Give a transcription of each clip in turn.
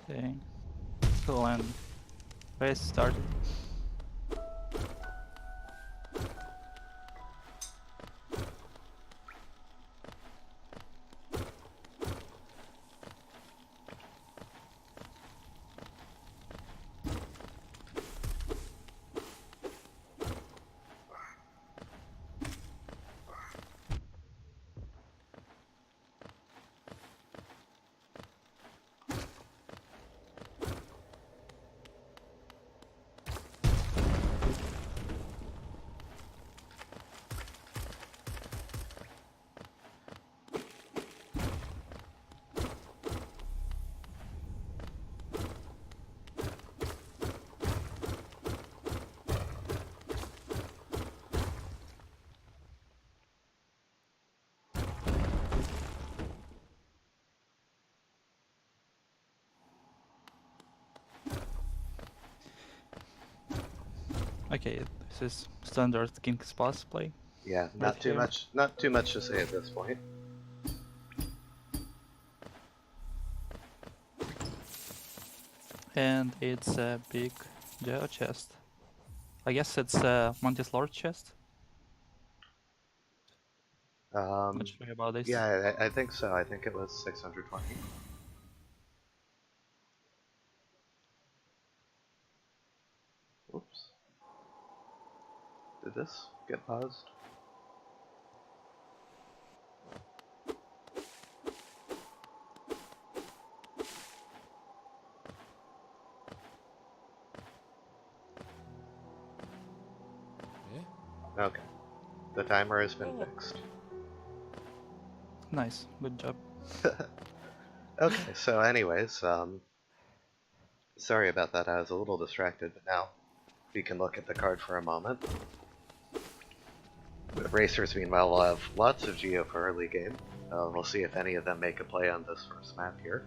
Okay. Cool, and race started. Okay, this is standard King's Pass play. Yeah, Right not too here. much. Not too much to say at this point. And it's a big geo chest. I guess it's a Mantis Lord chest. Not sure about this. Yeah, I think so. I think it was 620. Oops. Did this get paused? Okay. The timer has been fixed. Nice, good job. Okay, so anyways, sorry about that. I was a little distracted, but now we can look at the card for a moment. The racers, meanwhile, will have lots of geo for early game. We'll see if any of them make a play on this first map here.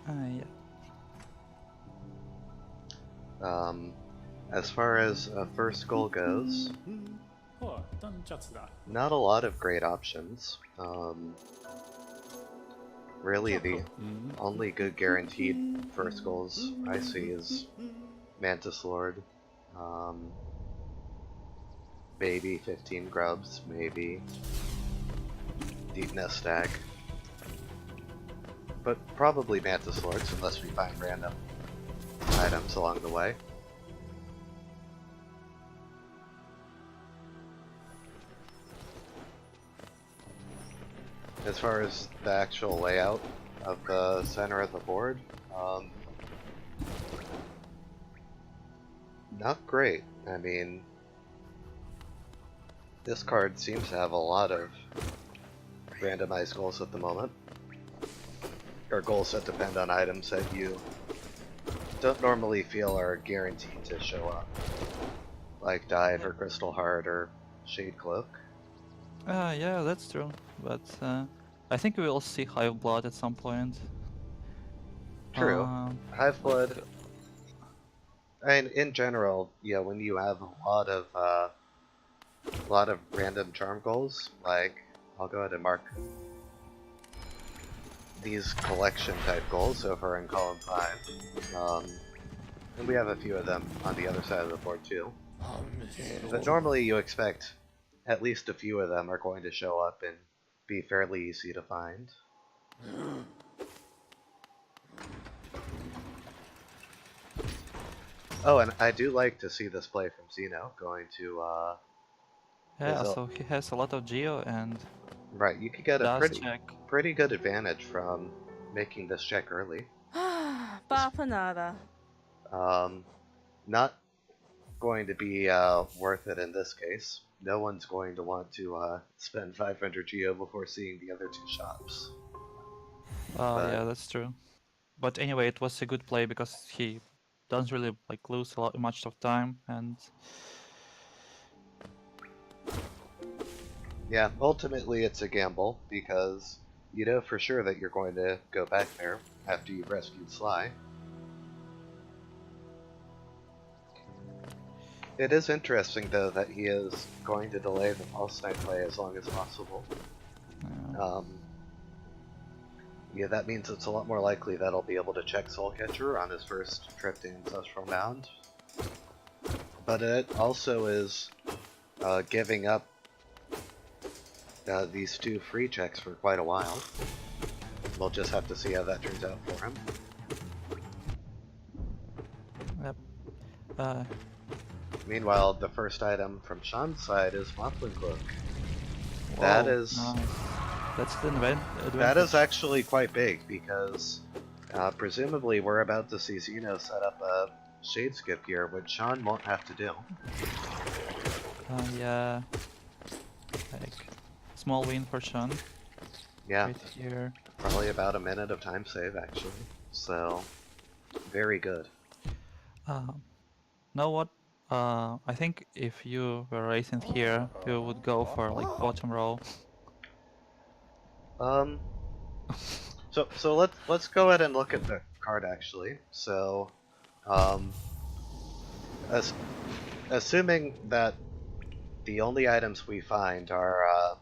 Yeah. As far as a first goal goes, not a lot of great options. Really, the only good guaranteed first goals I see is Mantis Lord, maybe 15 grubs, maybe Deep Nest Stag, but probably Mantis Lords unless we find random items along the way. As far as the actual layout of the center of the board, not great. I mean, this card seems to have a lot of randomized goals at the moment, or goals that depend on items that you don't normally feel are guaranteed to show up, like Dive or Crystal Heart or Shade Cloak. Yeah, that's true. But I think we will see Hive Blood at some point. True. Hive Blood. Like, And in general, yeah, when you have a lot of random charm goals, like I'll go ahead and mark these collection type goals over in column 5. And we have a few of them on the other side of the board too. But normally you expect at least a few of them are going to show up and be fairly easy to find. Oh, and I do like to see this play from Zeno going to yeah, so he has a lot of geo and right, you could get a does check. pretty good advantage from making this check early. Bapanada. Not going to be worth it in this case. No one's going to want to spend 500 geo before seeing the other two shops. Yeah, that's true. But anyway, it was a good play because he doesn't really like lose much of time, and yeah, ultimately it's a gamble because you know for sure that you're going to go back there after you've rescued Sly. It is interesting, though, that he is going to delay the false knight play as long as possible. Yeah, that means it's a lot more likely that I'll be able to check Soulcatcher on his first trip to Ancestral Mound. But it also is giving up these 2 free checks for quite a while. We'll just have to see how that turns out for him. Yep. Meanwhile, the first item from Sean's side is Mothling Cloak. Whoa, That is nice. That's the advantage. that is actually quite big because presumably we're about to see Zeno set up a Shade Skip here, which Sean won't have to do. Yeah. Like, small win for Sean. Yeah, Right here. probably about a minute of time save actually. So, very good. Know what? I think if you were racing here, you would go for like bottom row. So let's go ahead and look at the card actually. So, assuming that the only items we find are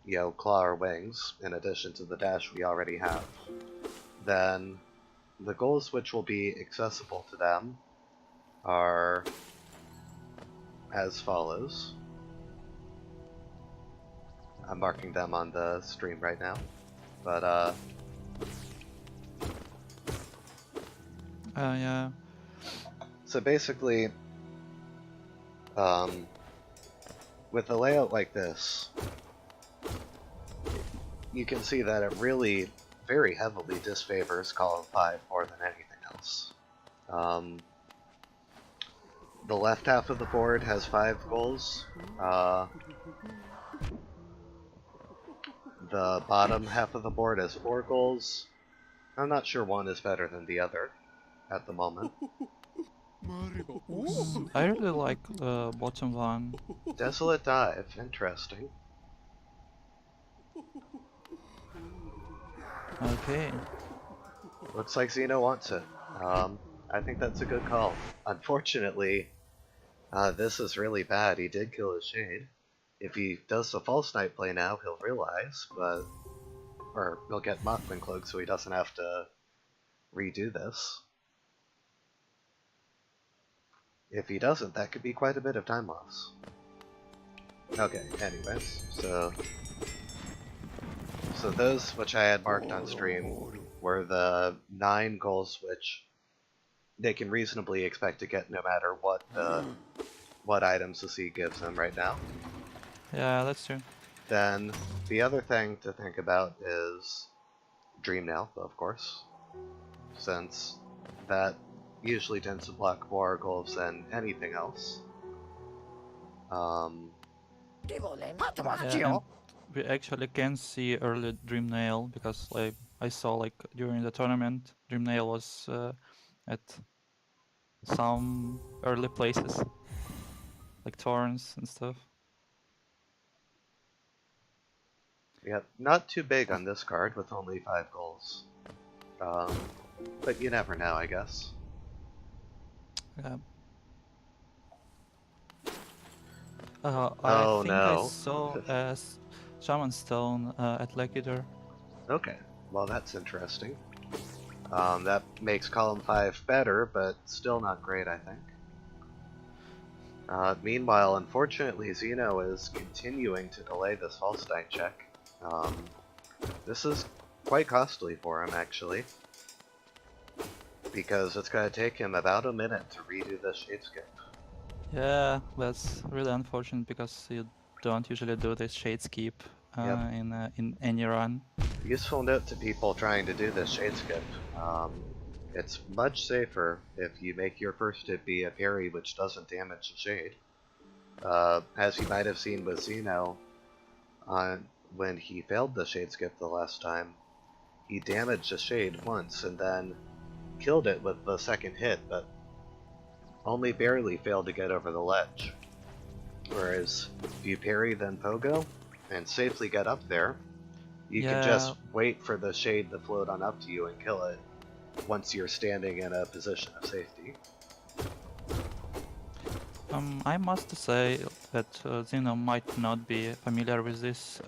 you know, claw or wings, in addition to the dash we already have, then the goals which will be accessible to them are as follows. I'm marking them on the stream right now, but Yeah. so basically, with a layout like this, you can see that it really very heavily disfavors column 5 more than anything else. The left half of the board has 5 goals. The bottom half of the board has 4 goals. I'm not sure one is better than the other at the moment. I really like the bottom one. Desolate Dive, interesting. Okay. Looks like Xeno wants it. I think that's a good call. Unfortunately, this is really bad. He did kill his Shade. If he does the False Knight play now, he'll realize, but... Or he'll get Mothman Cloak so he doesn't have to redo this. If he doesn't, that could be quite a bit of time loss. Okay, anyways, so those which I had marked on stream were the 9 goals which they can reasonably expect to get no matter what items the sea gives them right now. Yeah, that's true. Then the other thing to think about is Dream Nail, of course, since that usually tends to block more goals than anything else. Yeah, and we actually can see early Dream Nail because like I saw like during the tournament, Dream Nail was at some early places, like Torrents and stuff. Yep, not too big on this card with only 5 goals. But you never know, I guess. Yeah. Oh, I think I no. saw Shaman Stone at Legitor. Okay, well that's interesting. That makes column 5 better, but still not great, I think. Meanwhile, unfortunately, Zeno is continuing to delay this false knight check. This is quite costly for him, actually, because it's going to take him about a minute to redo the Shade Skip. Yeah, that's really unfortunate because you don't usually do this Shade Skip in any run. Useful note to people trying to do this Shade Skip. It's much safer if you make your first hit be a parry which doesn't damage the Shade. As you might have seen with Zeno, when he failed the Shade Skip the last time, he damaged the Shade once and then killed it with the second hit, but only barely failed to get over the ledge. Whereas if you parry then pogo and safely get up there, you can just wait for the Shade to float on up to you and kill it once you're standing in a position of safety. I must say that Zeno might not be familiar with this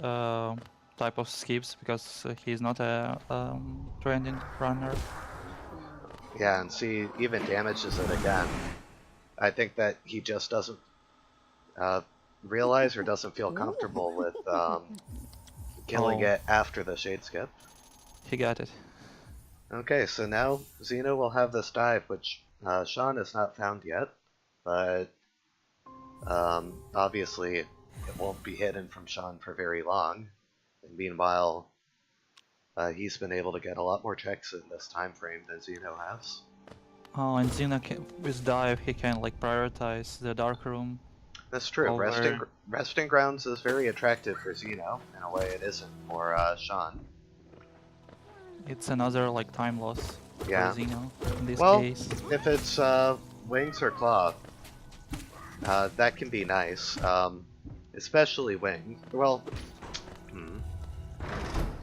type of skips because he's not a trending runner. Yeah, and see, even damages it again. I think that he just doesn't uh, realize or doesn't feel comfortable with killing Oh, it after the shade skip. he got it. Okay, so now Xeno will have this dive, which Sean has not found yet, but obviously it won't be hidden from Sean for very long. And meanwhile, he's been able to get a lot more checks in this time frame than Xeno has. Oh, and Zeno with dive he can like prioritize the dark room That's true. over. Resting grounds is very attractive for Xeno. In a way, it isn't for Sean. It's another like time loss for Yeah. Zeno in this Well, case. if it's wings or claw, that can be nice. Especially wings. Well, hmm.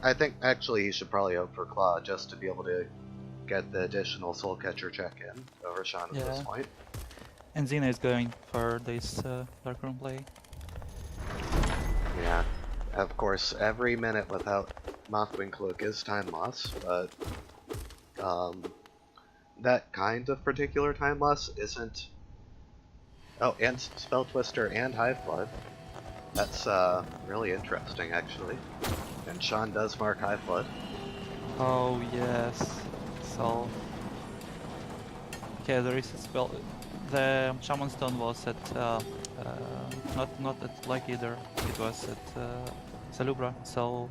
I think actually you should probably hope for claw just to be able to get the additional soul catcher check in over Sean at this Yeah, point. and Zeno is going for this dark room play. Yeah. Of course, every minute without Mothwing Cloak is time loss, but um, that kind of particular time loss isn't. Oh, and Spell Twister and Hive Blood. That's really interesting, actually. And Sean does mark Hive Blood. Oh yes, so okay, there is a spell. The Shaman Stone was at not at like either. It was at Salubra, so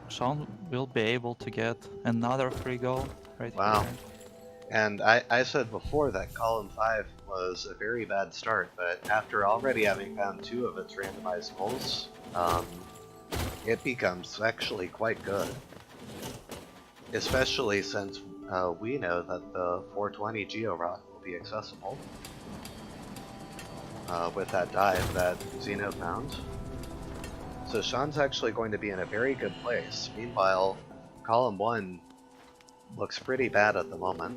Sean will be able to get another free goal right Wow. here. And I said before that column 5 was a very bad start, but after already having found 2 of its randomized goals, it becomes actually quite good. Especially since we know that the 420 Geo Rock will be accessible with that dive that Xeno found. So Sean's actually going to be in a very good place. Meanwhile, column 1 looks pretty bad at the moment.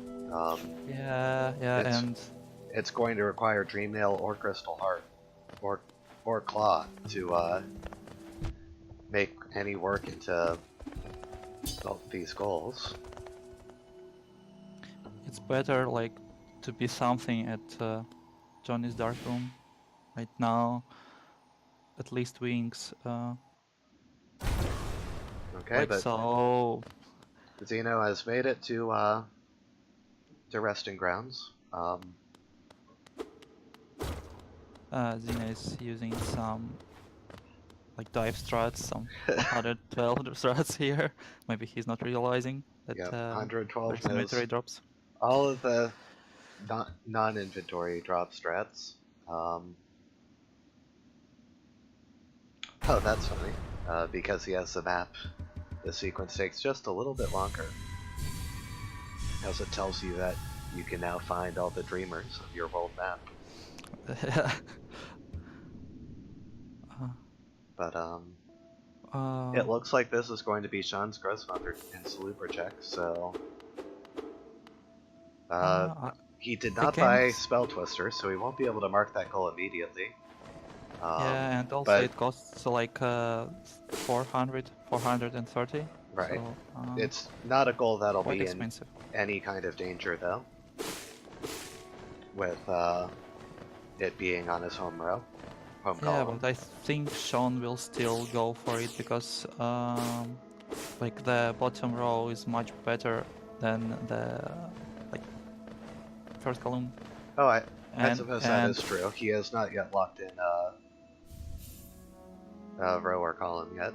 Yeah, It's and it's going to require Dreamnail or Crystal Heart or Claw to make any work into both these goals. it's better like to be something at Johnny's dark room right now. At least wings, Okay, like but so. Xeno has made it to resting grounds. Zina is using some like dive strats, some 112 strats here. Maybe he's not realizing that Yep, 112 there's inventory knows drops. all of the non-inventory drop strats. Um, oh, that's funny. Because he has the map, the sequence takes just a little bit longer, as it tells you that you can now find all the dreamers of your world map. But it looks like this is going to be Sean's Grossmother and Salubra check, so he did I not can't. buy Spell Twister, so he won't be able to mark that goal immediately. Yeah, and also But it costs like 400, 430. right, So it's not a goal that'll quite be in expensive. any kind of danger though, with it being on his home Yeah, column. but I think Sean will still go for it because like the bottom row is much better than the like first column, Oh, I and suppose that and is true. He has not yet locked in row or column yet.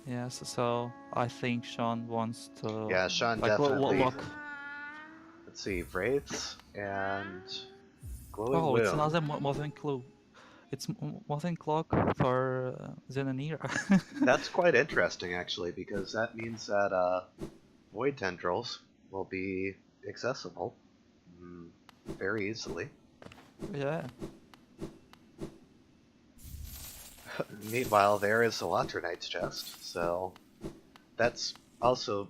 yes, so I think Sean wants to Yeah, Sean like definitely. lock. Let's see, Wraiths and Glowing Oh, it's Womb. another Mothing clue. It's Mothing clock for Zenonira. That's quite interesting, actually, because that means that Void Tendrils will be accessible very easily. Yeah. Meanwhile, there is the Water Knight's chest, so that's also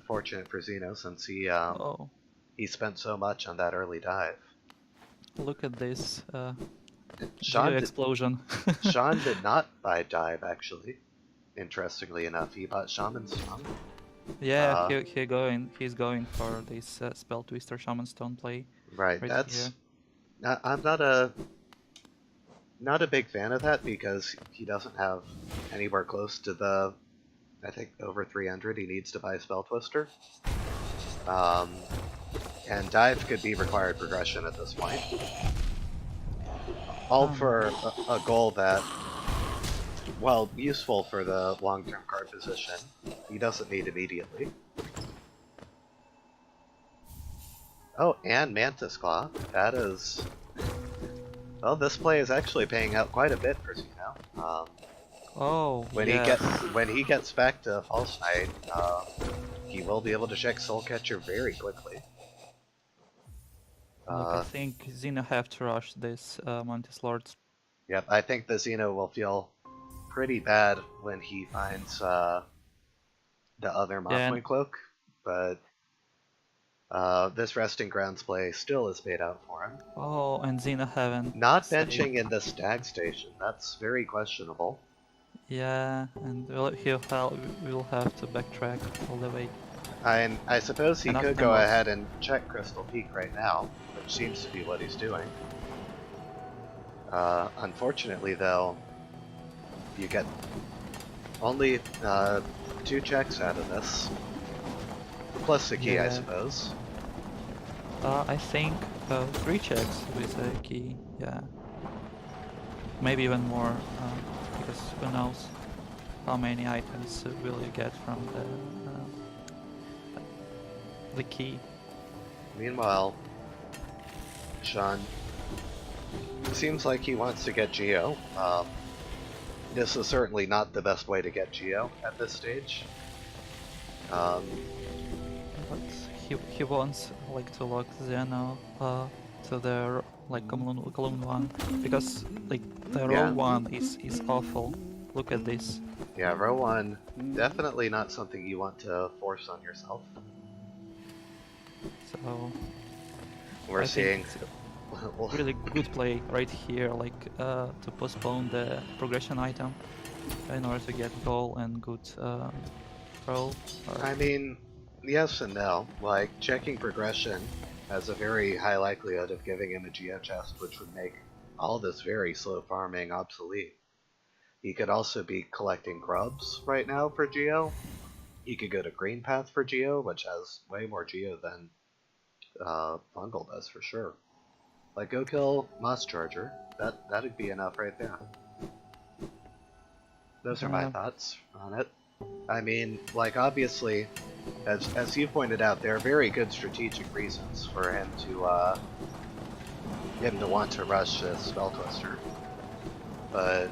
fortunate for Xeno since he Oh. he spent so much on that early dive. Look at this Sean did, explosion. Sean did not buy dive actually. Interestingly enough, he bought Shaman Stone. Yeah, he's going for this Spell Twister Shaman Stone play Right. right here. That's. I'm not a big fan of that because he doesn't have anywhere close to the. I think over 300 he needs to buy Spell Twister. And dive could be required progression at this point. All for a goal that, while useful for the long-term card position, he doesn't need immediately. Oh, and Mantis Claw. That is... Well, this play is actually paying out quite a bit for Zeno. Oh, when he gets back to False Knight, he will be able to check Soul Catcher very quickly. Look, I think Xeno have to rush this Mantis Lords. Yep, I think the Xeno will feel pretty bad when he finds the other Mothwing Cloak, but this Resting Grounds play still is paid out for him. Oh, and Xeno haven't. Not benching in the Stag Station, that's very questionable. Yeah, and we'll have to backtrack all the way. I suppose he could go ahead and check Crystal Peak right now, which seems to be what he's doing. Unfortunately, though, you get only 2 checks out of this, plus the key, I suppose. I think 3 checks with a key. Yeah, maybe even more, because who knows how many items will you get from the key. Meanwhile, Sean seems like he wants to get Geo. This is certainly not the best way to get Geo at this stage. But he wants like to lock Zeno to the column 1 because like the row 1 is awful. Look at this. Yeah, row 1 definitely not something you want to force on yourself. So we're seeing really good play right here, like to postpone the progression item in order to get goal and good throw. I mean, yes and no. Like, checking progression has a very high likelihood of giving him a Geo chest, which would make all this very slow farming obsolete. He could also be collecting grubs right now for Geo. He could go to Green Path for Geo, which has way more Geo than Fungal does for sure. Like, go kill Moss Charger. That'd be enough right there. Those are my thoughts on it. I mean, like, obviously, as you pointed out, there are very good strategic reasons for him to want to rush this Spell Twister. But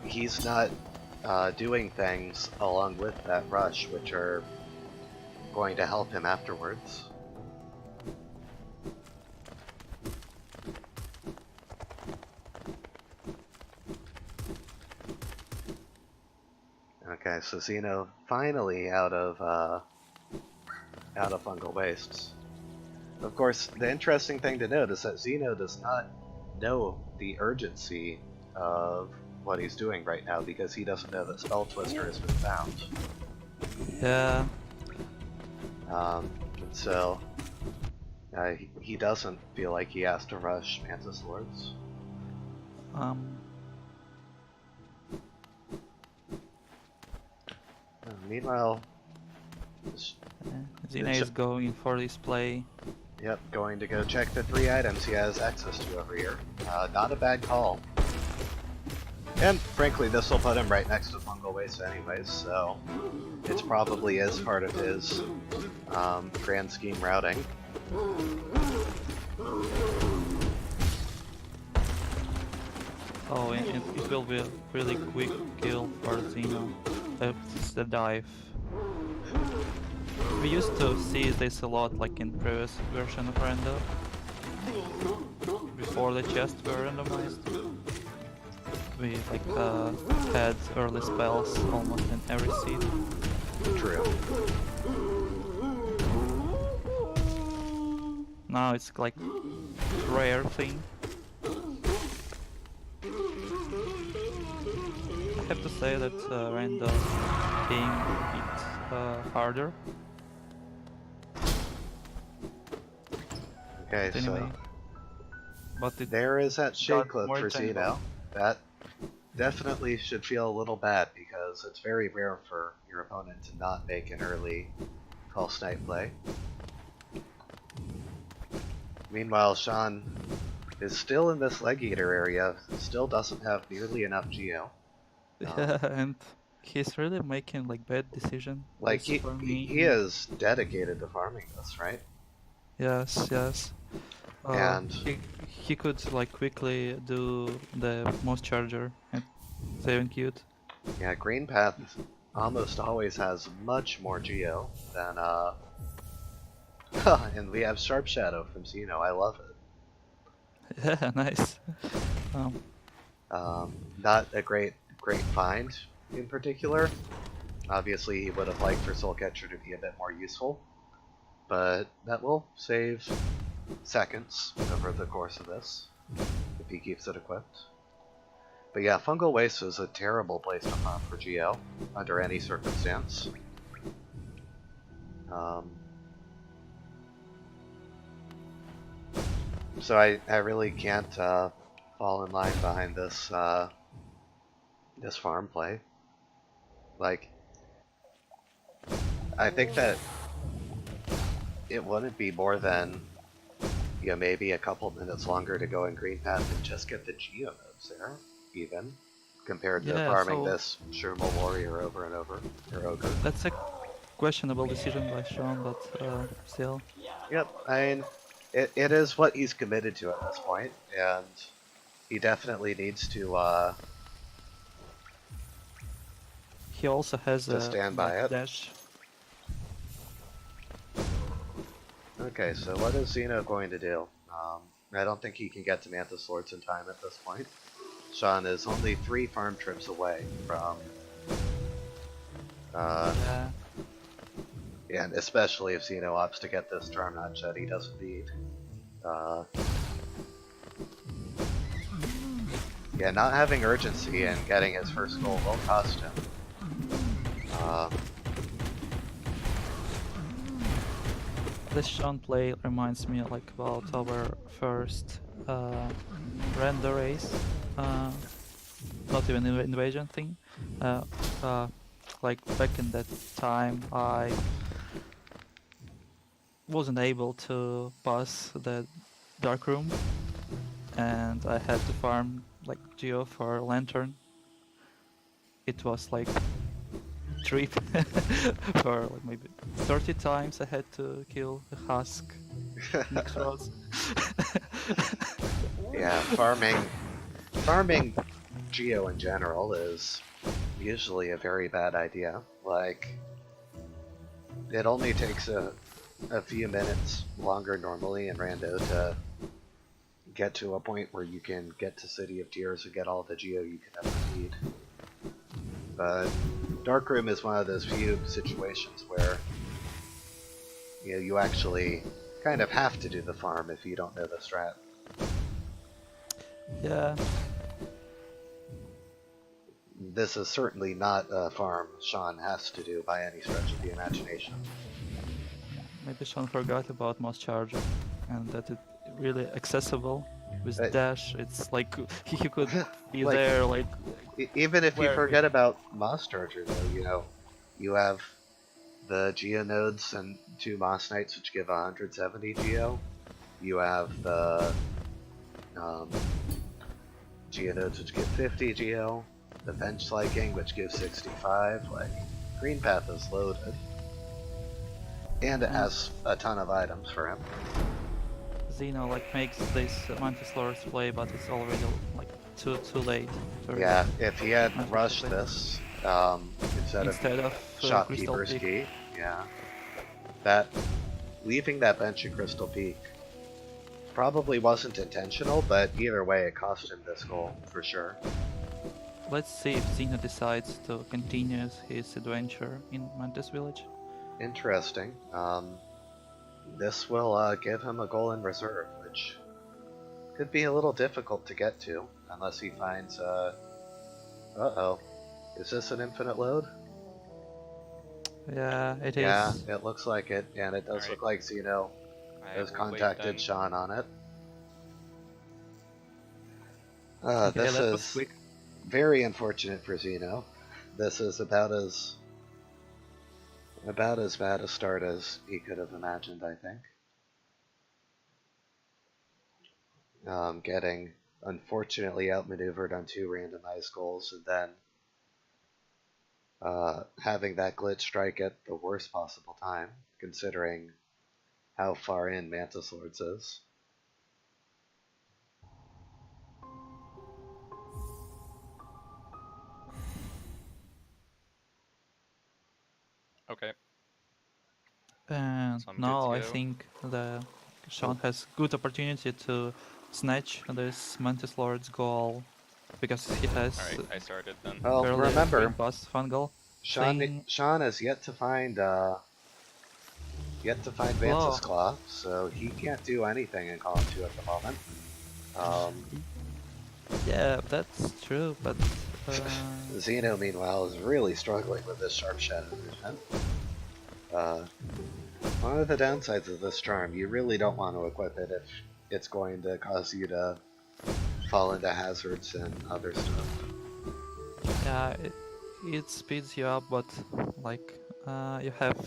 he's not doing things along with that rush which are going to help him afterwards. Okay, so Xeno finally out of fungal wastes. Of course, the interesting thing to note is that Xeno does not know the urgency of what he's doing right now because he doesn't know that Spell Twister has been found. Yeah. So he doesn't feel like he has to rush Mantis Lords. Meanwhile, Xena is going for this play. Yep, going to go check the 3 items he has access to over here. Not a bad call. And frankly, this will put him right next to Fungal Waste anyways, so it probably is part of his grand scheme routing. Oh, and it will be a really quick kill for Xeno. It's the dive. We used to see this a lot, like in previous version of Rando, before the chests were randomized. We like had early spells almost in every seed. True. Now it's like rare thing. I have to say that Rando came a bit harder. Okay, But anyway, but it there is that shade got clip more for attainable. Zeno. That definitely should feel a little bad because it's very rare for your opponent to not make an early false knight play. Meanwhile, Sean is still in this leg eater area, still doesn't have nearly enough geo. Yeah, and he's really making like bad decision. Like This for he me. is dedicated to farming this, right? Yes, yes. And He could like quickly do the most charger and saving cute. yeah, Green Path almost always has much more geo than and we have Sharp Shadow from Zeno. I love it. Yeah, nice. Um, Not a great find in particular. Obviously, he would have liked for Soul Catcher to be a bit more useful, but that will save seconds over the course of this if he keeps it equipped. But yeah, Fungal Waste is a terrible place to farm for GL under any circumstance. So I really can't fall in line behind this this farm play. Like, I think that it wouldn't be more than, you know, maybe a couple minutes longer to go in Green Path and just get the Geo nodes there, even, compared to yeah, farming so this Shermal Warrior over and over, or Ogre. that's a questionable decision by Sean, but still. Yep, I mean, it is what he's committed to at this point, and he definitely needs He also has to a stand like by it. dash. Okay, so what is Xeno going to do? I don't think he can get to Mantis Lords in time at this point. Sean is only 3 farm trips away from... Yeah. and especially if Xeno opts to get this Charm Notch that he doesn't need. Yeah, not having urgency and getting his first goal will cost him. This Sean play reminds me like about our first render race, not even invasion thing. Uh, like back in that time, I wasn't able to pass the dark room, and I had to farm like geo for lantern. It was like trip for like maybe 30 times I had to kill the husk next rods. Yeah, farming Geo in general is usually a very bad idea. Like, it only takes a few minutes longer normally in Rando to get to a point where you can get to City of Tears and get all the Geo you can ever need. But Darkroom is one of those few situations where, you know, you actually kind of have to do the farm if you don't know the strat. Yeah. This is certainly not a farm Sean has to do by any stretch of the imagination. Maybe Sean forgot about Moss Charger and that it really accessible with But- dash. It's like he could be Like- there like Even if you Where- forget about Moss Charger, though, you know, you have the Geo nodes and 2 Moss Knights which give 170 Geo. You have the Geo nodes which give 50 Geo. The Bench Sliking which gives 65. Like, Green Path is loaded. And it has a ton of items for him. Xeno like makes this Mantis Lord's play, but it's already like too late. For Yeah, if he had Mantis rushed play. this, instead Instead of Crystal Shopkeeper's Peak. Key, yeah. That, leaving that bench in Crystal Peak probably wasn't intentional, but either way it cost him this goal, for sure. Let's see if Xeno decides to continue his adventure in Mantis Village. Interesting. this will give him a goal in reserve, which could be a little difficult to get to unless he finds. Uh-oh, is this an infinite load? Yeah, it Yeah, is. it looks like it, and it does look like Zeno I has will wait contacted then. Sean on it. Okay, This that was is quick. very unfortunate for Zeno. This is about as bad a start as he could have imagined, I think. Getting unfortunately outmaneuvered on 2 randomized goals, and then having that glitch strike at the worst possible time, considering how far in Mantis Lords is. Okay, And so I'm good to now I go. think the Sean has good opportunity to snatch this Mantis Lord's goal because he has Alright, I started then. Well, early remember, green pass fungal thing. Sean has yet to find Mantis Oh, Claw, so he can't do anything in column 2 at the moment. yeah, that's true, but Zeno, meanwhile, is really struggling with this Sharp Shadow vision. One of the downsides of this charm, you really don't want to equip it if it's going to cause you to fall into hazards and other stuff. yeah, it speeds you up, but like you have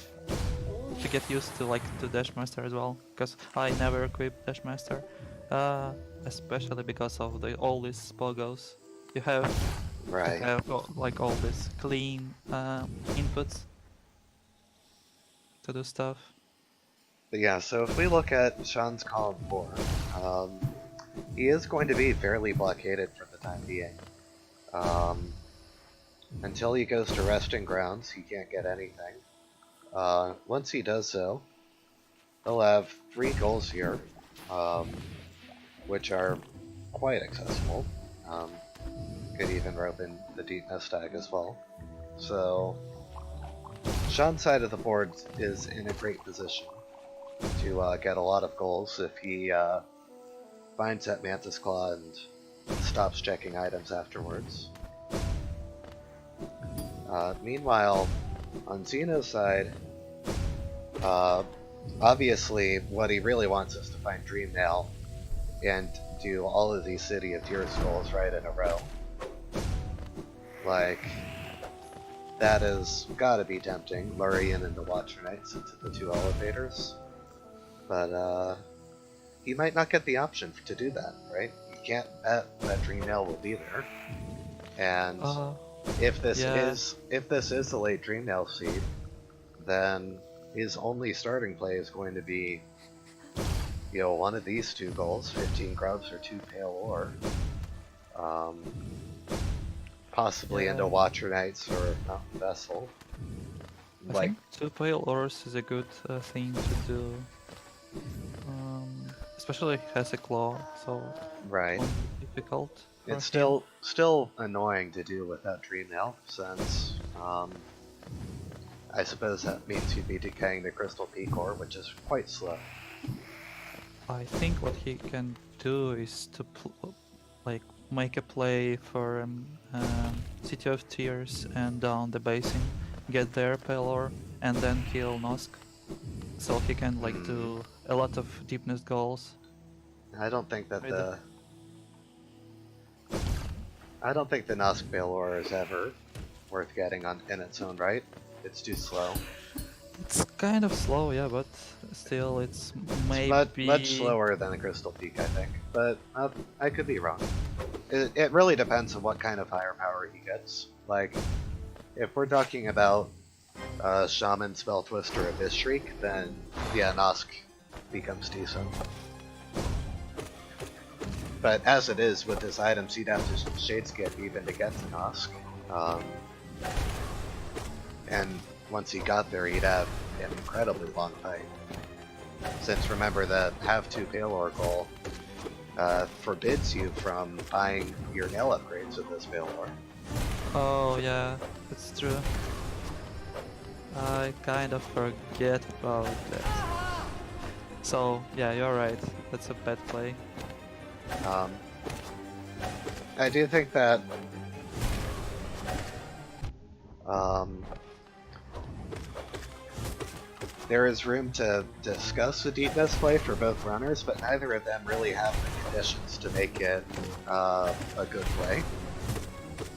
to get used to like the Dash Master as well, because I never equip Dash Master, especially because of all these poggos. You have to Right. have like all these clean inputs to do stuff. But yeah, so if we look at Sean's column 4, he is going to be fairly blockaded for the time being. Until he goes to Resting Grounds, he can't get anything. Once he does so, he'll have 3 goals here, which are quite accessible. Could even rope in the Deep Nest Tag as well. So, Sean's side of the board is in a great position to get a lot of goals if he finds that Mantis Claw and stops checking items afterwards. Meanwhile, on Xeno's side, obviously what he really wants is to find Dream Nail and do all of these City of Tears goals right in a row. Like, that has gotta be tempting, Lurian and the Watcher Knights into the 2 elevators. But he might not get the option to do that, right? You can't bet that Dream Nail will be there. And if this is a late Dream Nail seed, then his only starting play is going to be, you know, one of these 2 goals, 15 grubs or 2 pale ore. Possibly into Watcher Knights or Mountain Vessel. I think 2 pale ores is a good thing to do. Especially if he has a claw, so right. it won't be difficult. It's him. still annoying to do without Dream Nail, since I suppose that means you'd be decaying the Crystal Peak ore, which is quite slow. I think what he can do is to like make a play for City of Tears and down the basin, get their Pelor, and then kill Nosk. So he can like do a lot of deepness goals. I don't think that I don't think the Nosk Pelor is ever worth getting on in its own right. It's too slow. It's kind of slow, yeah, but still, it's maybe much slower than the Crystal Peak, I think. But I could be wrong. It really depends on what kind of firepower he gets. Like, if we're talking about Shaman, Spell Twister, Abyss Shriek, then yeah, Nosk becomes decent. But as it is with his items, he'd have to Shade Skip even to get to Nosk. And once he got there, he'd have an incredibly long fight. Since remember that have 2 Pale Ore goal forbids you from buying your nail upgrades with this Pale Ore. Oh yeah, that's true. I kind of forget about that. So yeah, you're right. That's a bad play. Um, I do think that um, there is room to discuss a deep nest play for both runners, but neither of them really have the conditions to make it a good play.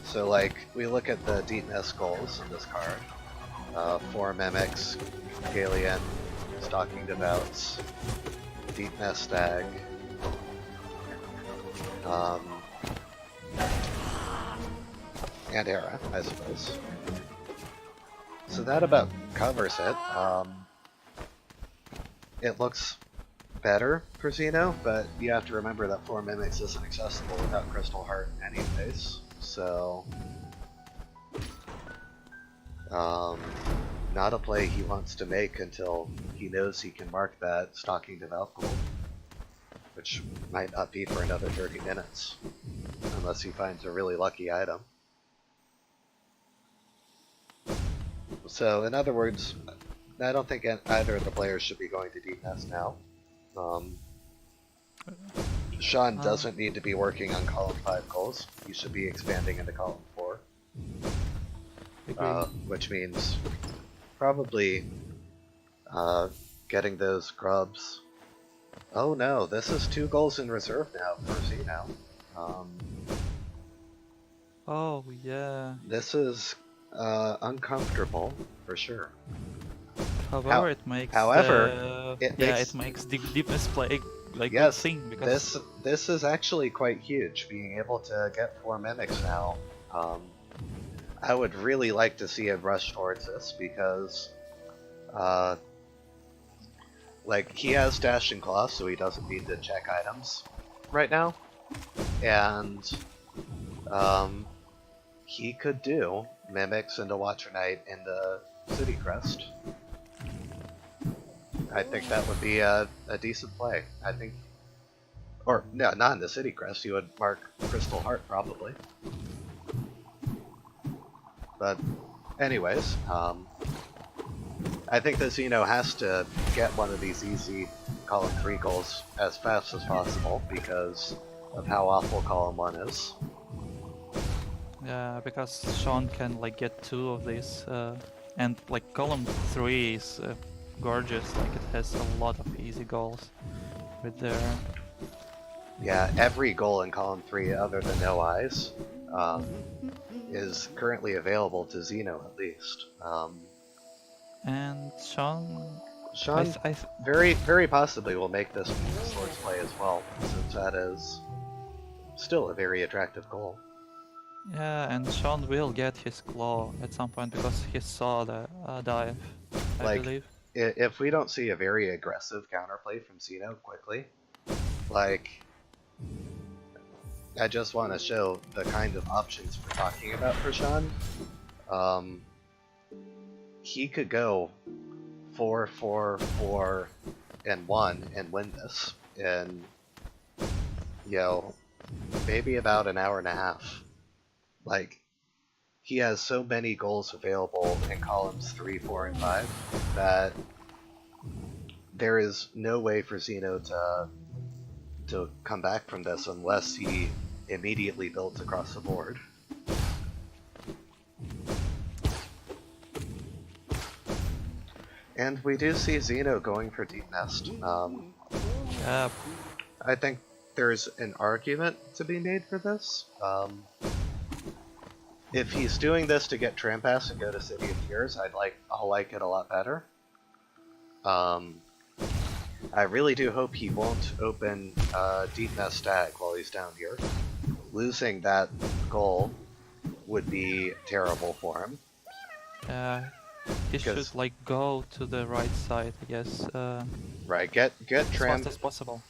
So like, we look at the deep nest goals in this card. 4 Mimics, Galien, Stalking Devouts, Deep Nest Stag, and Era, I suppose. So that about covers it. It looks better for Xeno, but you have to remember that 4 Mimics isn't accessible without Crystal Heart anyways, so... not a play he wants to make until he knows he can mark that Stalking Devout goal, which might not be for another 30 minutes, unless he finds a really lucky item. So, in other words, I don't think either of the players should be going to Deep Nest now. Sean doesn't need to be working on column 5 goals. He should be expanding into column 4. Which means probably getting those grubs. Oh no, this is 2 goals in reserve now for Xeno. Oh yeah. This is uncomfortable for sure. However, it makes it makes the deepness play like yes, a thing because this is actually quite huge. Being able to get 4 mimics now. I would really like to see him rush towards this because, like, he has Dash and Claw, so he doesn't need to check items right now, and he could do Mimics into Watcher Knight into City Crest. I think that would be a decent play. I think, or no, not in the City Crest. He would mark Crystal Heart probably. But anyways, I think that Xeno has to get one of these easy column 3 goals as fast as possible because of how awful column 1 is. yeah, because Sean can like get 2 of these, and like column 3 is gorgeous. Like it has a lot of easy goals with their. Yeah, every goal in column 3 other than No Eyes is currently available to Xeno at least. And Sean, very possibly will make this Swords play as well, since that is still a very attractive goal. yeah, and Sean will get his claw at some point because he saw the dive, I believe. If we don't see a very aggressive counterplay from Xeno quickly, like, I just want to show the kind of options we're talking about for Sean. He could go 4, 4, 4, and 1 and win this in, you know, maybe about an hour and a half. Like, he has so many goals available in columns 3, 4, and 5 that there is no way for Xeno to come back from this unless he immediately builds across the board. And we do see Xeno going for Deep Nest. Yeah. I think there's an argument to be made for this. If he's doing this to get Trampass and go to City of Tears, I'll like it a lot better. I really do hope he won't open Deep Nest Stag while he's down here. Losing that goal would be terrible for him. He should like go to the right side, I guess. Right, get as Tramp fast as possible.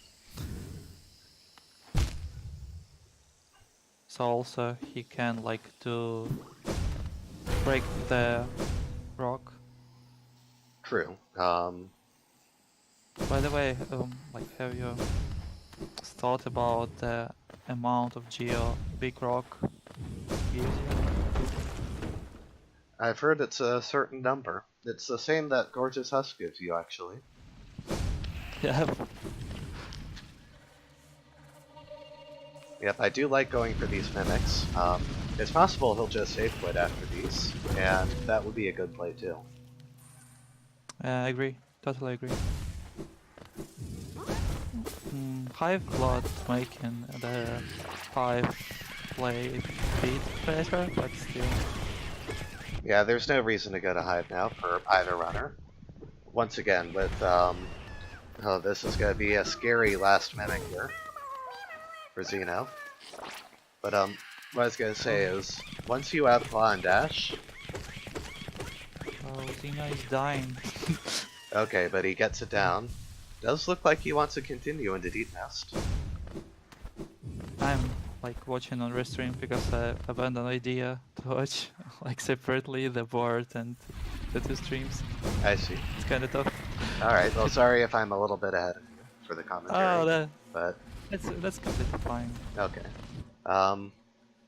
So also he can like to break the rock. True. By the way, like have you thought about the amount of geo big rock gives you? I've heard it's a certain number. It's the same that Gorgeous Husk gives you, actually. Yeah. Yep, I do like going for these mimics. It's possible he'll just save quit after these, and that would be a good play too. I agree. Totally agree. Hive Blood making the Hive play beat better, but still. Yeah, there's no reason to go to Hive now for either runner. Once again, with, oh, this is gonna be a scary last mimic here for Xeno. But, what I was gonna say is, once you have Claw and Dash, Oh, Xena is dying. okay, but he gets it down. Does look like he wants to continue into Deep Nest. I'm like watching on Restream because I abandoned an idea to watch like separately the board and the two streams. I see. It's kind of tough. Alright, well, sorry if I'm a little bit ahead of you for the commentary. Oh, But, that's completely fine. okay.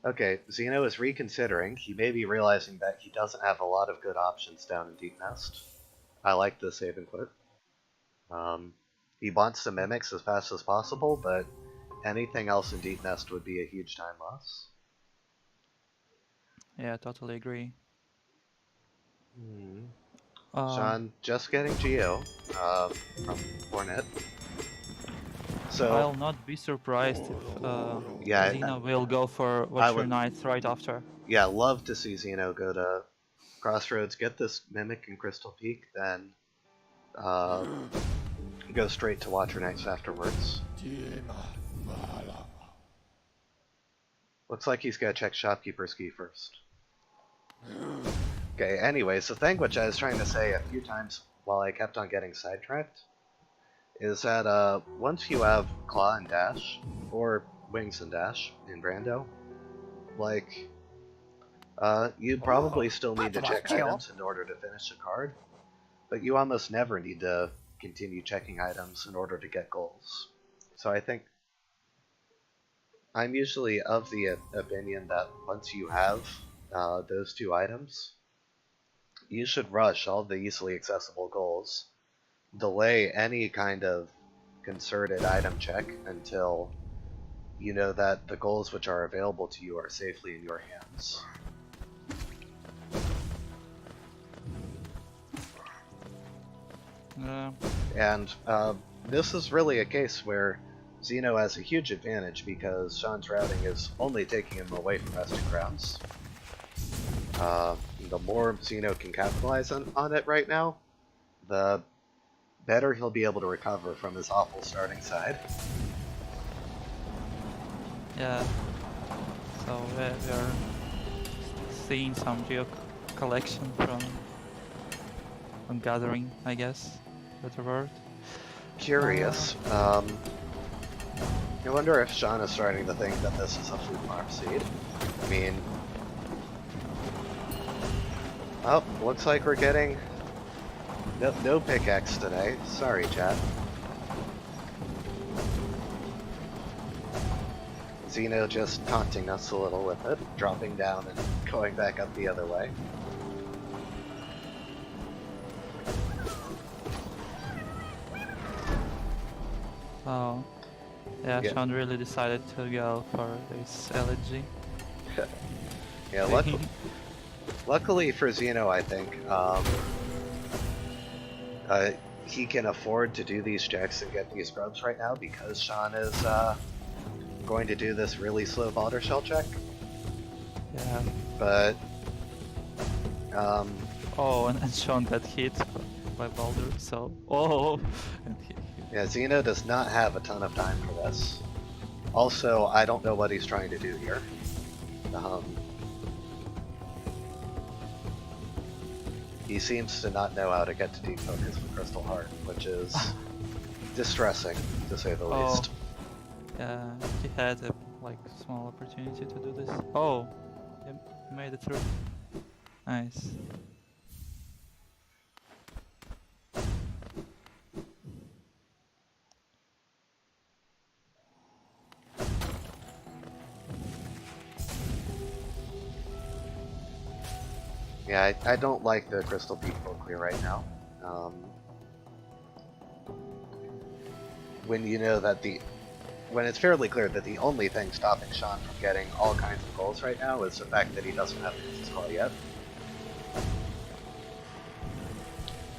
Okay, Xeno is reconsidering. He may be realizing that he doesn't have a lot of good options down in Deep Nest. I like the save and quit. He wants the mimics as fast as possible, but anything else in Deep Nest would be a huge time loss. Yeah, totally agree. Sean just getting Geo from Hornet. So I'll not be surprised if yeah, Xena will go for I Watcher would- Knight right after. yeah, love to see Xeno go to Crossroads, get this Mimic and Crystal Peak, then go straight to Watcher Knights afterwards. Looks like he's gotta check Shopkeeper's key first. Okay, anyways, the thing which I was trying to say a few times while I kept on getting sidetracked is that once you have Claw and Dash, or Wings and Dash in Rando, like, you probably still need to check items in order to finish a card, but you almost never need to continue checking items in order to get goals. So I think I'm usually of the opinion that once you have those two items, you should rush all the easily accessible goals, delay any kind of concerted item check until you know that the goals which are available to you are safely in your hands. And this is really a case where Xeno has a huge advantage because Sean's routing is only taking him away from resting grounds. The more Xeno can capitalize on it right now, the better he'll be able to recover from his awful starting side. Yeah. So we are seeing some geo collection from gathering, I guess. Better word. Curious. I wonder if Sean is starting to think that this is a food farm seed. I mean, oh, looks like we're getting no pickaxe today. Sorry, chat. Xeno just taunting us a little with it, dropping down and going back up the other way. Oh, yeah, Yeah. Sean really decided to go for this elegy. Yeah, luckily for Xeno, I think, he can afford to do these checks and get these grubs right now because Sean is going to do this really slow Balder Shell check. Yeah. But, Oh, and Sean got hit by Baldur, so... Oh! And yeah, Xeno does not have a ton of time for this. Also, I don't know what he's trying to do here. He seems to not know how to get to deep focus with Crystal Heart, which is distressing, to say the least. Yeah, he had a like small opportunity to do this. Oh! He made it through. Nice. Yeah, I don't like the Crystal Peak full clear right now. when you know that when it's fairly clear that the only thing stopping Sean from getting all kinds of goals right now is the fact that he doesn't have his call yet.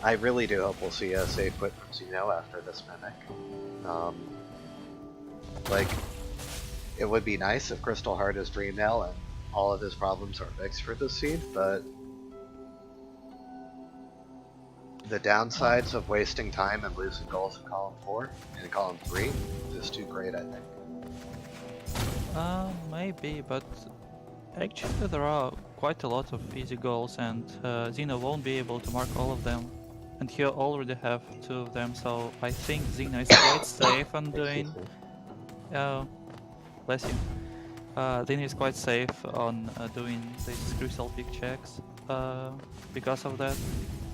I really do hope we'll see a save quit from Zeno after this Mimic. Like, it would be nice if Crystal Heart is Dream Nail and all of his problems are fixed for this seed, but the downsides of wasting time and losing goals in column 4 and column 3 is too great, I think. Maybe, but actually there are quite a lot of easy goals, and Zeno won't be able to mark all of them. And he already have 2 of them, so I think Zeno is quite safe on doing. Bless you. Zeno is quite safe on doing these crucial pick checks because of that.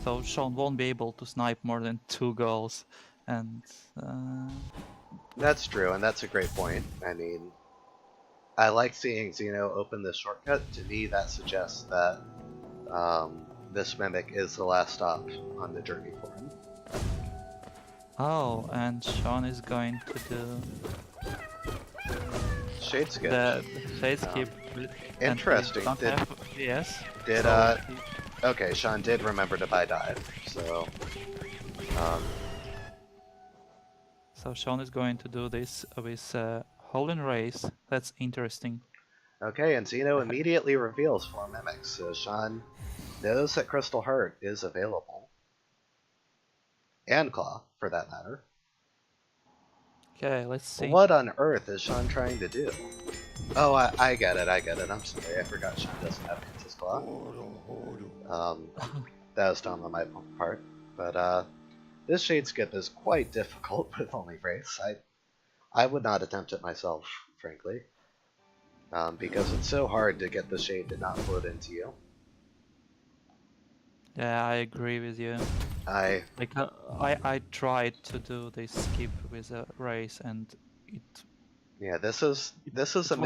So Sean won't be able to snipe more than 2 goals, and That's true, and that's a great point. I mean, I like seeing Zeno open this shortcut. To me, that suggests that this Mimic is the last stop on the journey for him. oh, and Sean is going to do Shade skip. the shade skip. Interesting. Yes. Did so okay, Sean did remember to buy dive, so So Sean is going to do this with Hole and Race. That's interesting. okay, and Zeno immediately reveals 4 mimics, so Sean knows that Crystal Heart is available. And Claw, for that matter. Okay, let's see. What on earth is Sean trying to do? Oh, I get it, I'm sorry, I forgot Sean doesn't have Princess Claw. That was dumb on my part, but this shade skip is quite difficult with only Wraiths. I would not attempt it myself, frankly, because it's so hard to get the shade to not float into you. Yeah, I agree with you. I tried to do this skip with a race, and this is a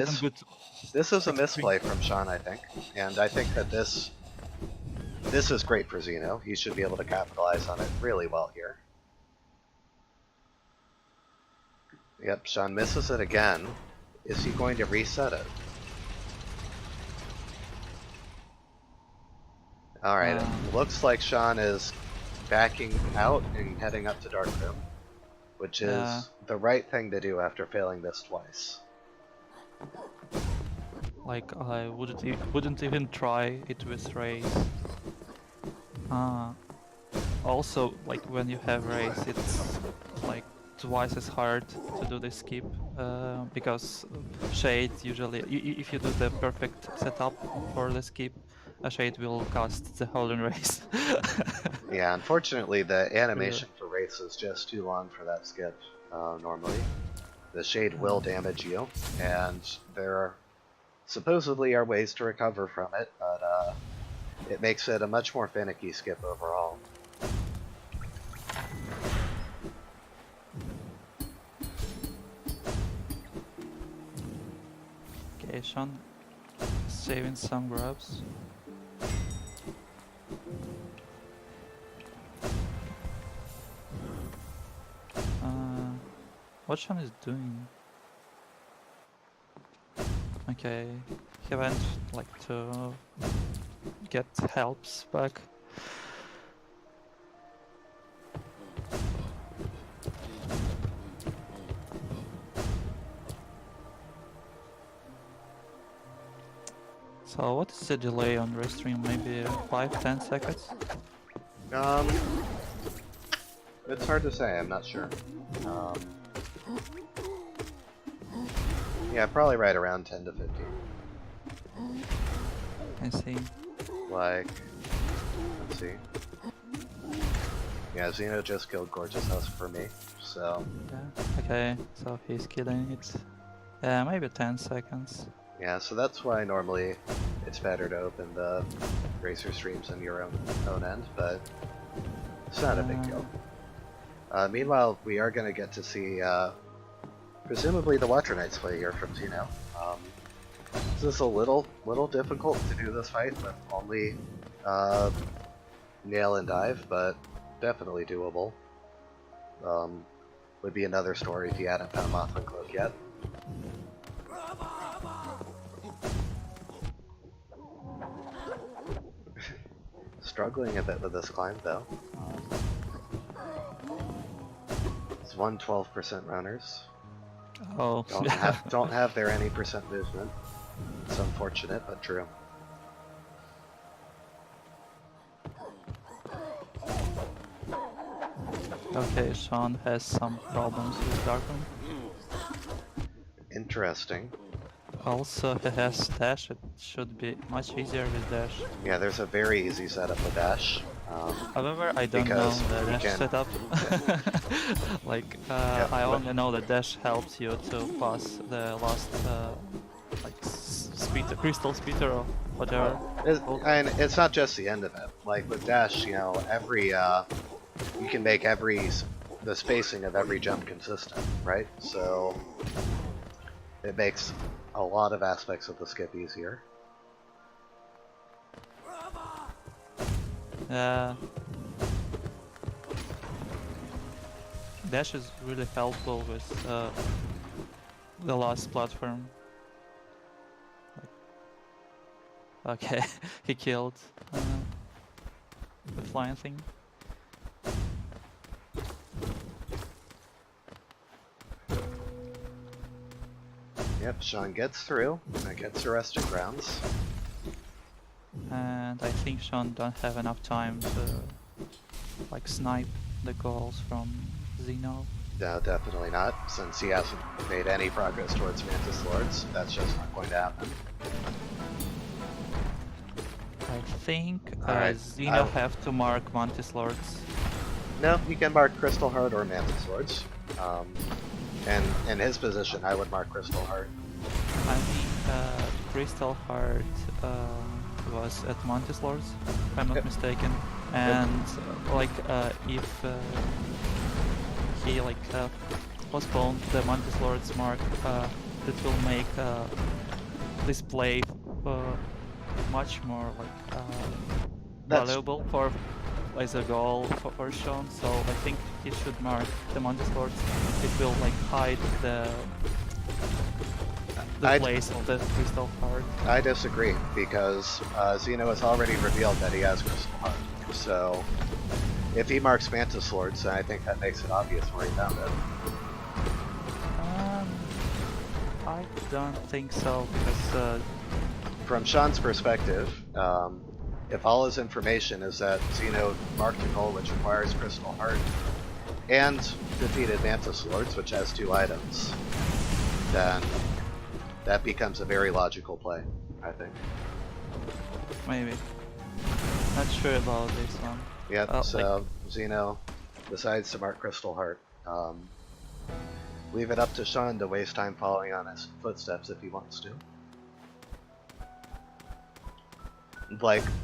misplay from Sean, I think, and I think that this is great for Zeno. He should be able to capitalize on it really well here. Yep, Sean misses it again. Is he going to reset it? Alright, it looks like Sean is backing out and heading up to Dark Room, which is the right thing to do after failing this twice. Like, I wouldn't even try it with race. Also, like, when you have race, it's like twice as hard to do the skip, because Shade usually, if you do the perfect setup for the skip, a Shade will cast the Holden Race. Yeah, unfortunately the animation for Wraiths is just too long for that skip, normally. The Shade will damage you, and there supposedly are ways to recover from it, but it makes it a much more finicky skip overall. Okay, Sean saving some grubs. What Sean is doing? Okay, he went like to get helps back. So what is the delay on restream? Maybe 5-10 seconds? It's hard to say, I'm not sure. Yeah, probably right around 10 to 15. I see. Like, let's see. Yeah, Zeno just killed Gorgeous Husk for me, so... Yeah. Okay, so he's killing it. Yeah, maybe 10 seconds. Yeah, so that's why normally it's better to open the Racer streams on your own end, but it's not a big deal. Meanwhile, we are going to get to see, presumably the Watcher Knights play here from Zeno. This is a little difficult to do this fight with only Nail and Dive, but definitely doable. Would be another story if you hadn't found Mothman Cloak yet. Struggling a bit with this climb though. It's 112% runners. Oh, Don't have their any percent movement. It's unfortunate, but true. Okay, Sean has some problems with Darkroom. Interesting. Also, he has dash. It should be much easier with dash. Yeah, there's a very easy setup with dash. However, I don't know Because the you dash can- setup. Like, I only know that dash helps you to pass the last, like, crystal speeder or whatever. And it's not just the end of it. Like with dash, you know, you can make the spacing of every jump consistent, right? So it makes a lot of aspects of the skip easier. Dash is really helpful with the last platform. Okay, he killed the flying thing. Yep, Sean gets through and gets to resting grounds. And I think Sean don't have enough time to like snipe the goals from Zeno. No, definitely not, since he hasn't made any progress towards Mantis Lords. That's just not going to happen. I think Alright, Zeno have to mark Mantis Lords. No, he can mark Crystal Heart or Mantis Lords. And in his position, I would mark Crystal Heart. I think Crystal Heart was at Mantis Lords, if I'm not mistaken. And if he postponed the Mantis Lords mark, it will make this play much more valuable for as a goal for Sean. So I think he should mark the Mantis Lords. It will hide the place of the Crystal Heart. I disagree, because Zeno has already revealed that he has Crystal Heart. So if he marks Mantis Lords, then I think that makes it obvious where he found it. I don't think so, because from Sean's perspective, if all his information is that Zeno marked a goal which requires Crystal Heart and defeated Mantis Lords, which has 2 items, then that becomes a very logical play, I think. maybe. Not sure about this one. Yep, so Zeno decides to mark Crystal Heart. Leave it up to Sean to waste time following on his footsteps if he wants to.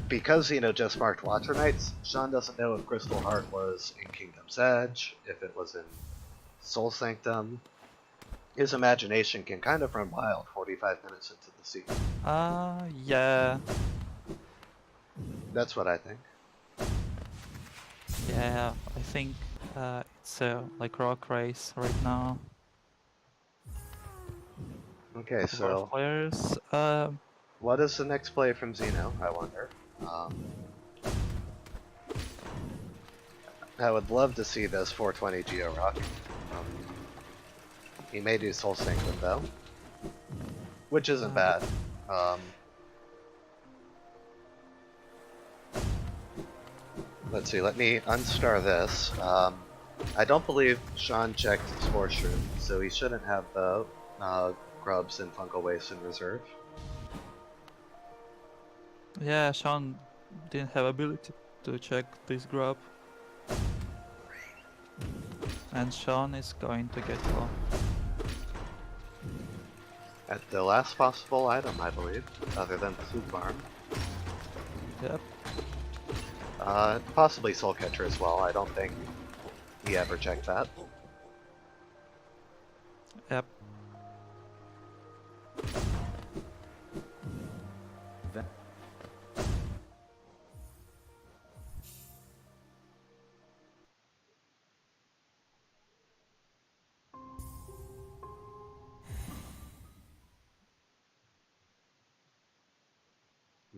Because Zeno just marked Watcher Knights, Sean doesn't know if Crystal Heart was in Kingdom's Edge, if it was in Soul Sanctum. His imagination can kind of run wild 45 minutes into the season. Yeah. That's what I think. Yeah, I think it's a rock race right now. Okay, so players. what is the next play from Zeno, I wonder? I would love to see this 420 Geo Rock. He may do Soul Sanctum though, which isn't bad. Let's see, let me unstar this. I don't believe Sean checked Spore Shroom, so he shouldn't have the grubs and fungal waste in reserve. Yeah, Sean didn't have ability to check this grub. And Sean is going to get low. At the last possible item, I believe, other than the food farm. Yep. Possibly Soul Catcher as well. I don't think he ever checked that. Yep.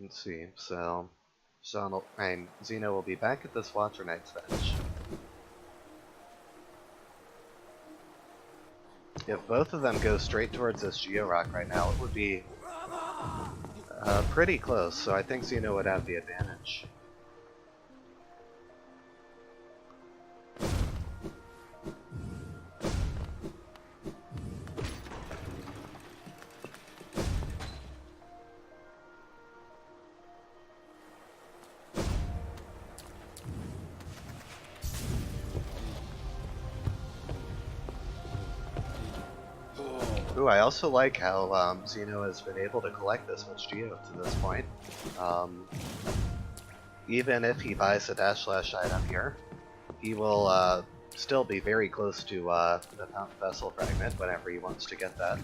Let's see. So, Xeno will be back at this Watcher Knight's bench. If both of them go straight towards this Geo-Rock right now, it would be pretty close, so I think Xeno would have the advantage. Ooh, I also like how Xeno has been able to collect this much Geo to this point. Even if he buys a Dash Slash item here, he will still be very close to the Fountain Vessel Fragment whenever he wants to get that.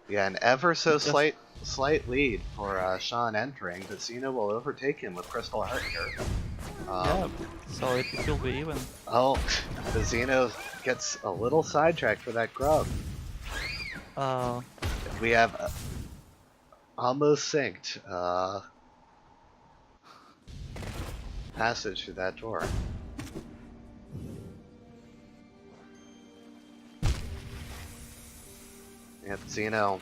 Yeah, an ever so slight lead for Sean entering, but Xeno will overtake him with Crystal Heart here. Yeah, so it will be even. Oh, the Xeno gets a little sidetracked for that grub. We have almost synced passage through that door. And Xeno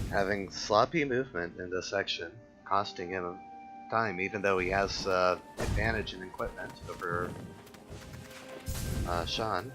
having sloppy movement in this section, costing him time, even though he has advantage in equipment over Sean.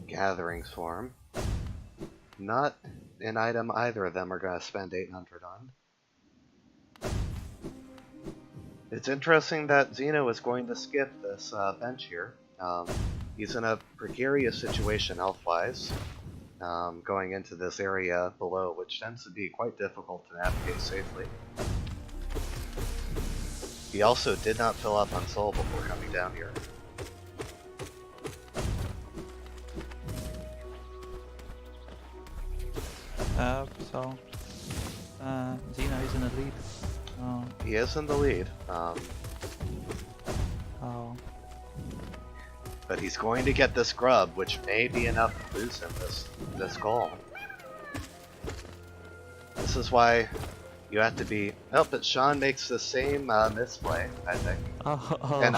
Gathering Swarm. Not an item either of them are going to spend 800 on. It's interesting that Xeno is going to skip this bench here. He's in a precarious situation health-wise, going into this area below, which tends to be quite difficult to navigate safely. He also did not fill up on soul before coming down here. So Xeno is in the lead. He is in the lead. But he's going to get this grub, which may be enough to lose him this goal. This is why you have to be... Oh, but Sean makes the same misplay, I think. And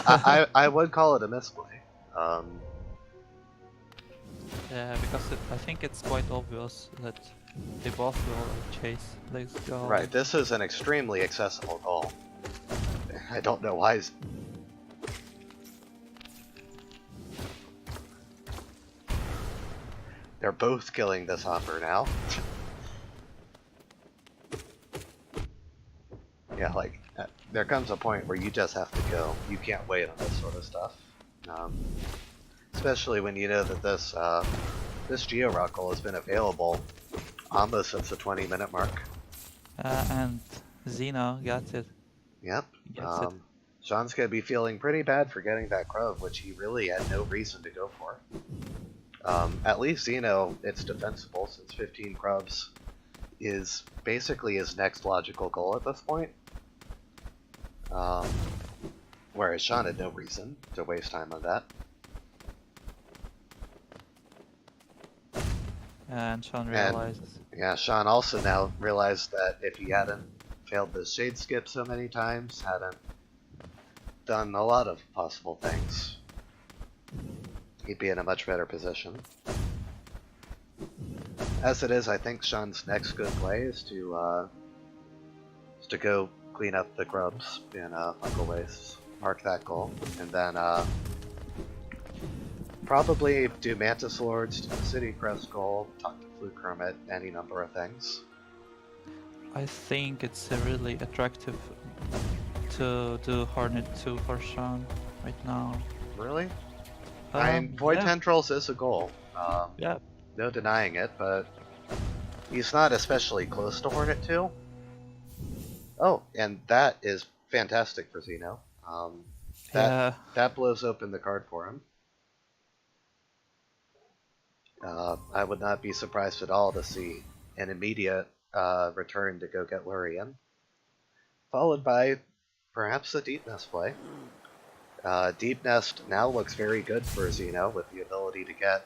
I would call it a misplay. Yeah, because I think it's quite obvious that they both will chase this goal. Right, this is an extremely accessible goal. I don't know why. They're both killing this hopper now. Yeah, like, there comes a point where you just have to go. You can't wait on this sort of stuff. Especially when you know that this Geo-Rock goal has been available almost since the 20-minute mark. And Xeno got it. Yep. It. Sean's going to be feeling pretty bad for getting that grove, which he really had no reason to go for. At least Xeno, it's defensible, since 15 grubs is basically his next logical goal at this point. Whereas Sean had no reason to waste time on that. And Sean realizes. Yeah, Sean also now realized that if he hadn't failed the shade skip so many times, hadn't done a lot of possible things, he'd be in a much better position. As it is, I think Sean's next good play is to go clean up the grubs in Fungal Wastes, mark that goal, and then Probably do Mantis Lords, do the City Crest goal, talk to Fluke Hermit, any number of things. I think it's really attractive to do Hornet 2 for Sean right now. Really? I mean, Void Yeah, Tendrils is a goal. yeah, No denying it, but he's not especially close to Hornet 2. Oh, and that is fantastic for Xeno. That yeah, that blows open the card for him. I would not be surprised at all to see an immediate return to go get Lurian, followed by perhaps a Deep Nest play. Deep Nest now looks very good for Xeno with the ability to get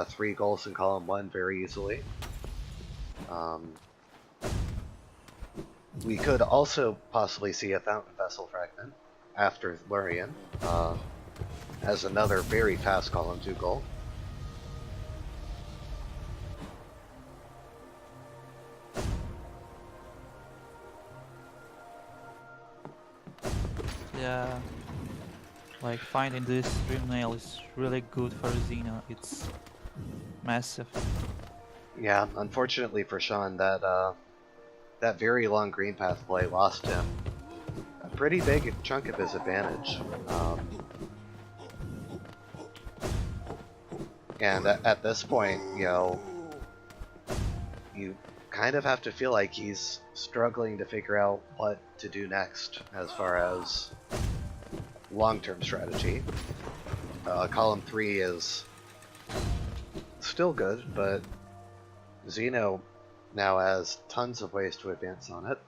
3 goals in column 1 very easily. We could also possibly see a Fountain Vessel Fragment after Lurian as another very fast column 2 goal. yeah. Like finding this Dream Nail is really good for Xeno. It's massive. Yeah, unfortunately for Sean, that very long green path play lost him a pretty big chunk of his advantage. And at this point, you kind of have to feel like he's struggling to figure out what to do next as far as long-term strategy. Column 3 is still good, but Xeno now has tons of ways to advance on it.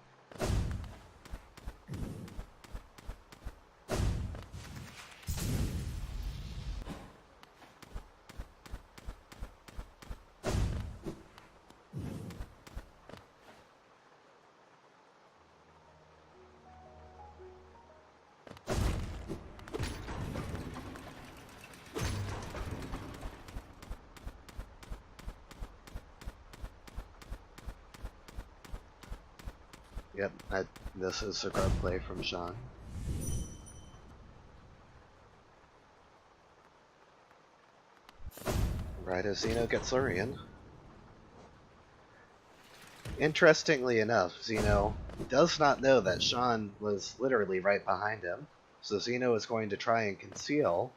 Yep, this is a grub play from Sean. Right as Xeno gets Lurian. Interestingly enough, Xeno does not know that Sean was literally right behind him, so Xeno is going to try and conceal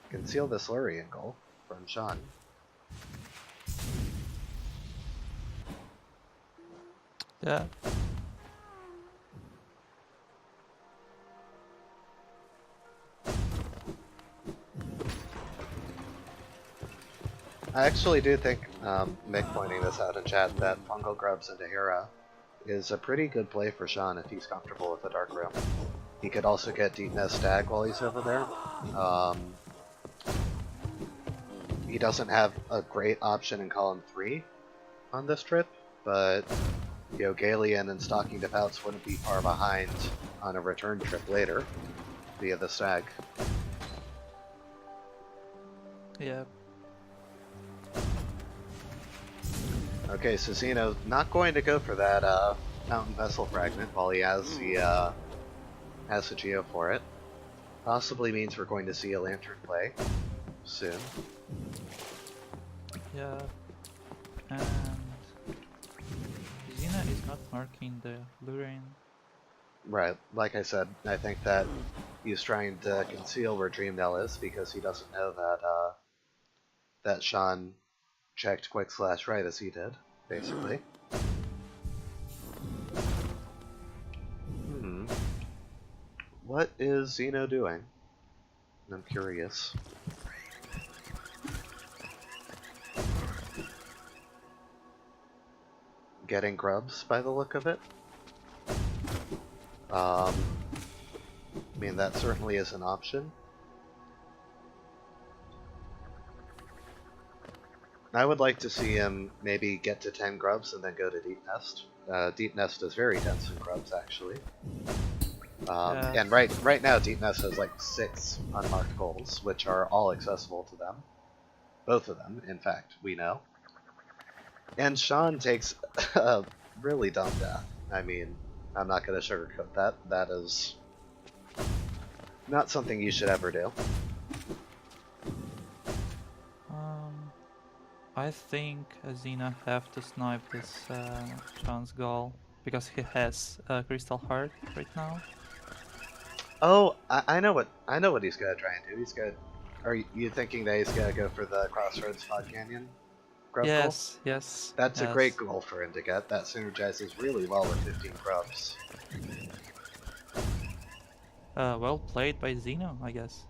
this Lurian goal from Sean. Yeah. I actually do think, Mick pointing this out in chat, that Fungal Grubs into Hera is a pretty good play for Sean if he's comfortable with the Dark Room. He could also get Deep Nest Stag while he's over there. He doesn't have a great option in column 3 on this trip, but Galeon and Stalking Devouts wouldn't be far behind on a return trip later via the Stag. Yeah. Okay, so Xeno's not going to go for that Mountain Vessel Fragment while he has the Geo for it. Possibly means we're going to see a Lantern play soon. Yeah. And Xena is not marking the Lurian. Right, like I said, I think that he's trying to conceal where Dreamnail is because he doesn't know that that Sean checked quick/right as he did, basically. What is Xeno doing? I'm curious. Getting grubs by the look of it. I mean, that certainly is an option. I would like to see him maybe get to 10 grubs and then go to Deep Nest. Deep Nest is very dense in grubs, actually. Yeah. And right now, Deep Nest has like 6 unmarked goals, which are all accessible to them. Both of them, in fact, we know. And Sean takes a really dumb death. I mean, I'm not going to sugarcoat that. That is not something you should ever do. I think Xena have to snipe this Sean's goal because he has Crystal Heart right now. Oh, I know what he's gonna try and do. He's gonna. Are you thinking that he's gonna go for the Crossroads Fog Canyon grub goal? Yes, yes, That's a great yes. goal for him to get. That synergizes really well with 15 grubs. Well played by Zeno, I guess.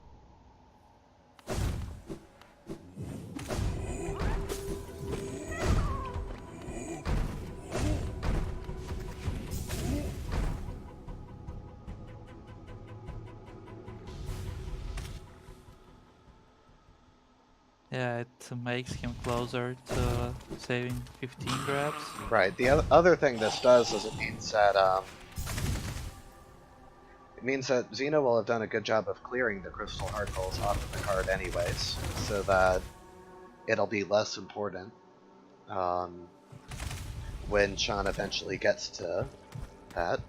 Yeah, it makes him closer to saving 15 grabs. Right. The other thing this does is it means that Xeno will have done a good job of clearing the Crystal Heart goals off of the card anyways, so that it'll be less important um, when Sean eventually gets to that.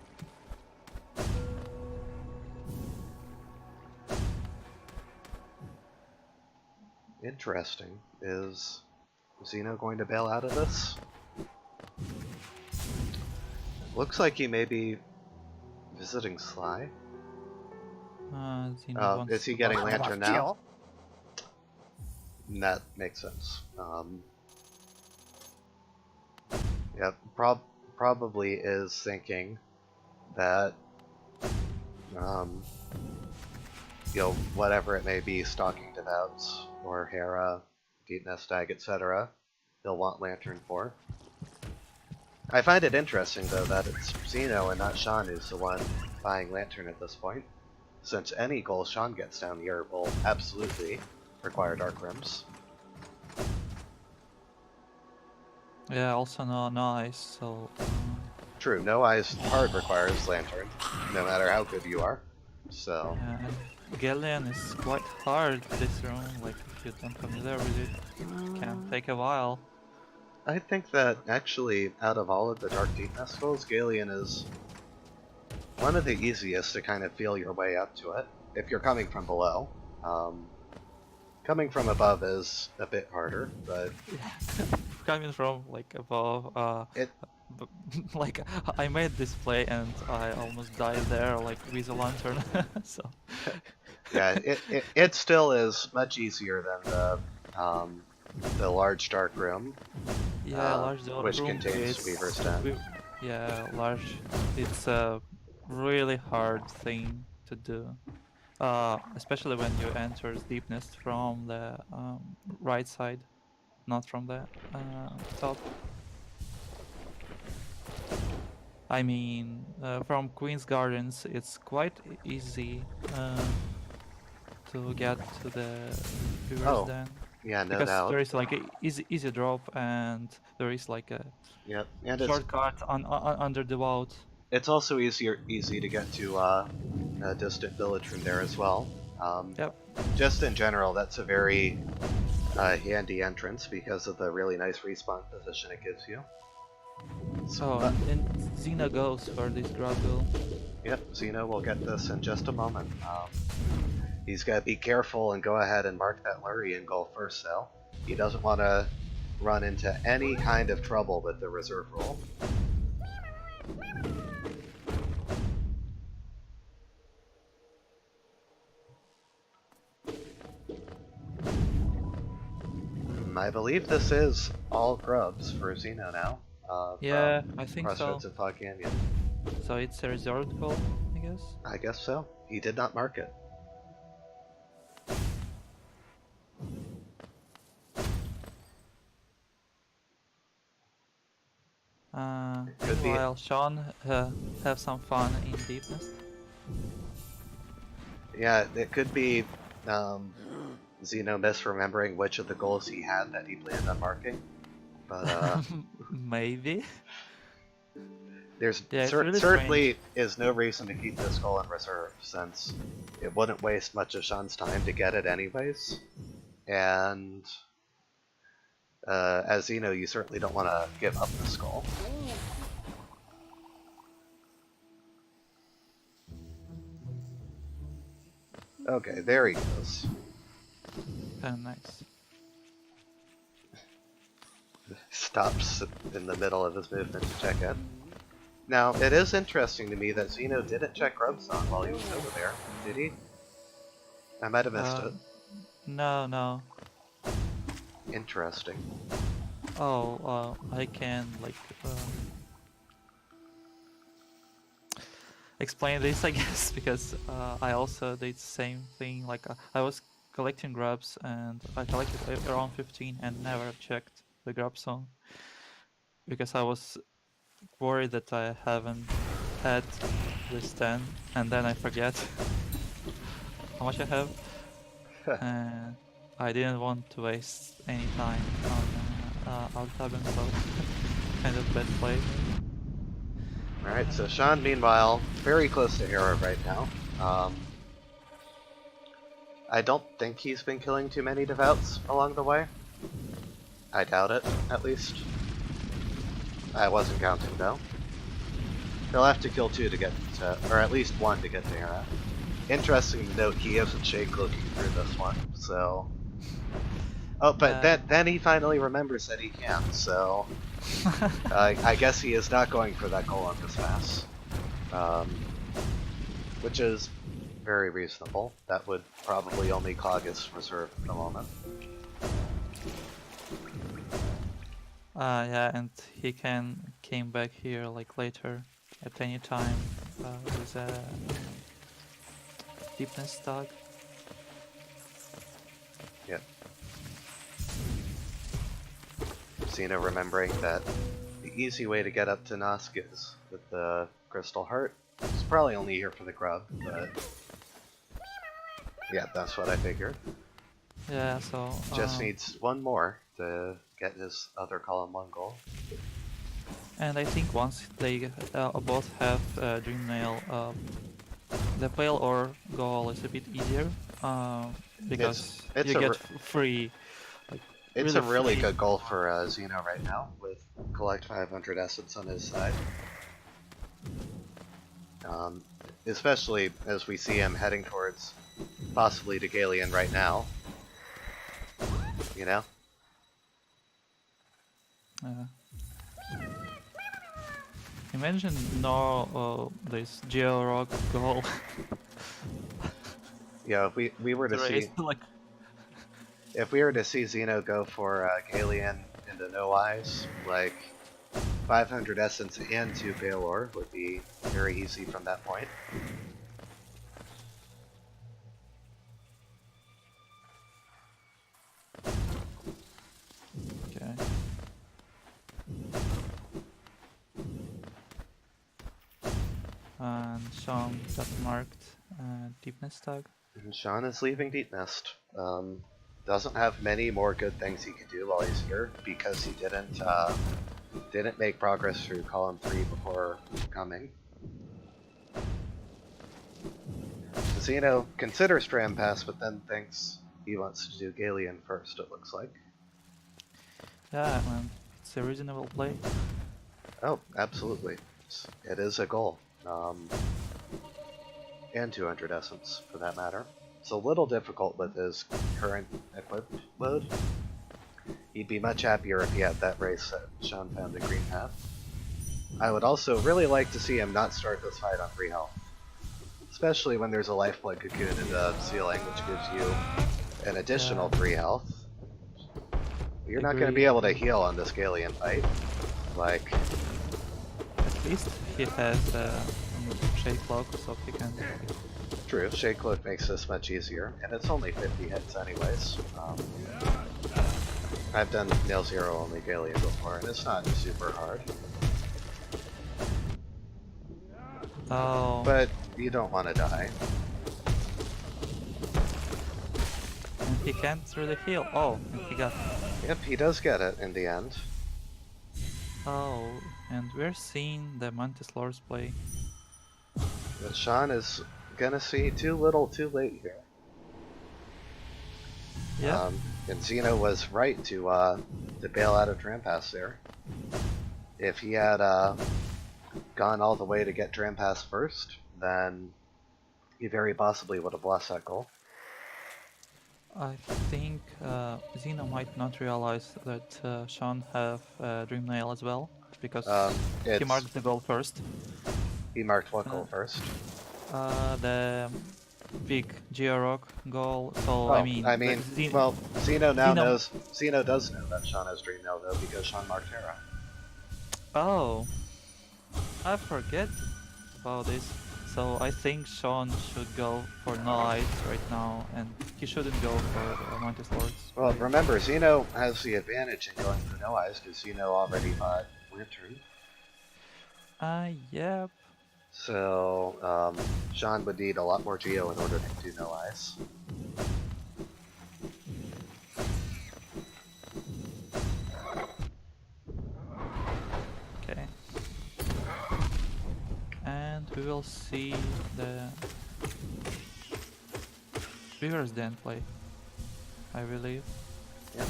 Interesting. Is Xeno going to bail out of this? Looks like he may be visiting Sly. Zeno wants Is he to getting buff. Lantern now? That makes sense. Yep, probably is thinking that, whatever it may be, Stalking Devouts or Hera, Deep Nest Stag, etc., he'll want Lantern for. I find it interesting, though, that it's Xeno and not Sean who's the one buying Lantern at this point, since any goal Sean gets down here will absolutely require Dark Rims. Yeah, also no ice, so... True, no eyes hard requires Lantern, no matter how good you are. So, yeah, and Galleon is quite hard this room, like if you're not familiar with it, it can take a while. I think that actually, out of all of the Dark Deep Nest goals, Galleon is one of the easiest to kind of feel your way up to it, if you're coming from below. Coming from above is a bit harder, but... Coming from, like, above, it like, I made this play and I almost died there, like, with a lantern, so... yeah, it still is much easier than the large dark room, Yeah, large dark which room, contains Weaver's Den. yeah, large, it's a really hard thing to do. Especially when you enter deepness from the right side, not from the top. I mean, from Queen's Gardens, it's quite easy to get to the Weaver's Oh, Den. yeah, no Because doubt. there is like a easy drop and there is like a Yep, and shortcut under the vault. it's also easy to get to a distant village from there as well. Yep. Just in general, that's a very handy entrance because of the really nice respawn position it gives you. So and Xena goes for this grapple. Yep, Xeno will get this in just a moment. He's got to be careful and go ahead and mark that Lurian goal first, though. He doesn't want to run into any kind of trouble with the reserve roll. I believe this is all grubs for Xeno now. Yeah, I think Crossroads so. of Fog Canyon. So it's a reserved goal, I guess. I guess so. He did not mark it. Could be. Meanwhile, Sean have some fun in deepness. Yeah, it could be Xeno misremembering which of the goals he had that he planned on marking. But Maybe. there's Yeah, it's really certainly is no reason to keep this goal in reserve, since it wouldn't waste much of Sean's time to get it anyways. And as Xeno, you certainly don't want to give up this goal. Okay, there he goes. Nice. stops in the middle of his movement to check it. Now, it is interesting to me that Zeno didn't check Grubsong while he was over there, did he? I might have missed it. No, no. Interesting. Oh, I can like explain this, I guess, because I also did the same thing. Like I was collecting grubs and I collected around 15 and never checked the grub zone because I was worried that I haven't had this 10 and then I forget how much I have. And I didn't want to waste any time on alt-tabbing, so kind of bad play. Alright, so Sean, meanwhile, very close to Hera right now. I don't think he's been killing too many Devouts along the way. I doubt it, at least. I wasn't counting, though. He'll have to kill 2 to get to, or at least 1 to get to Hera. Interesting to note, he isn't shade cloaking through this one, so... Oh, but then he finally remembers that he can, so... I guess he is not going for that goal on this pass. Which is very reasonable. That would probably only clog his reserve at the moment. Yeah, and he came back here like later at any time with a deepness tag. Yep. Xena remembering that the easy way to get up to Nosk is with the Crystal Heart. It's probably only here for the grub, but... Yeah, that's what I figured. Yeah, so... Just needs 1 more to get his other column 1 goal. And I think once they both have Dream Nail, the Pale Ore goal is a bit easier because It's you a get free. Like, It's a really free. good goal for Xeno right now, with collect 500 essence on his side. Especially as we see him heading towards possibly to Galeon right now. You know? Imagine no this Geo Rock goal. Yeah, if we were to see like if we were to see Xeno go for Galeon into No Eyes, like 500 essence and 2 Balor would be very easy from that point. okay. And Sean got marked deepness tag. And Sean is leaving Deep Nest. Doesn't have many more good things he can do while he's here because he didn't make progress through column 3 before coming. Xeno considers Tram Pass, but then thinks he wants to do Galeon first, it looks like. Yeah, man, it's a reasonable play. Oh, absolutely. It is a goal. And 200 essence, for that matter. It's a little difficult with his current equipped load. He'd be much happier if he had that race that Sean found the green path. I would also really like to see him not start this fight on 3 health. Especially when there's a lifeblood cocoon in the ceiling, which gives you an additional 3 health. You're not going to be able to heal on this Galeon fight. Like... At least he has Shade Cloak, so he can... True, Shade Cloak makes this much easier, and it's only 50 hits anyways. I've done Nail Zero only Galeon before, and it's not super hard. Oh. But you don't want to die. And he can't really heal. Oh, and he got... Yep, he does get it in the end. Oh, and we're seeing the Mantis Lords play. But Sean is gonna see too little too late here. Yeah. And Xeno was right to bail out of Trampass there. If he had gone all the way to get Trampass first, then he very possibly would have lost that goal. I think Zeno might not realize that Sean have Dream Nail as well, because he It's marked the goal first. he marked what Uh, goal first? the big Georock goal. So I Oh, mean, I the mean, well, Zeno. Xeno does know that Sean has Dream Nail though because Sean marked Terra. Oh, I forget about this. So I think Sean should go for no ice right now, and he shouldn't go for Mantis Lord's Well, play. remember, Xeno has the advantage in going for no eyes because Xeno already bought Lantern. Yep. So, Sean would need a lot more Geo in order to do no eyes. Okay. And we will see the Beaver's Den play, I believe. Yep.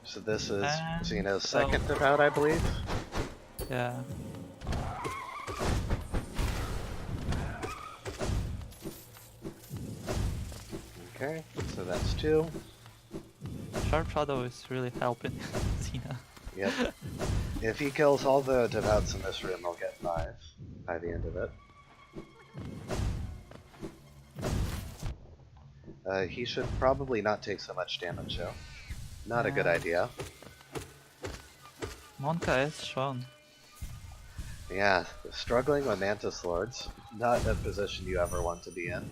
So this is And Xeno's second devout, I believe. yeah. Okay, so that's 2. Sharp Shadow is really helping Xena. Yep. If he kills all the devouts in this room, he'll get 5 by the end of it. He should probably not take so much damage, though. Not a good Yeah. idea. Monka is Sean. Yeah, struggling with Mantis Lords. Not a position you ever want to be in.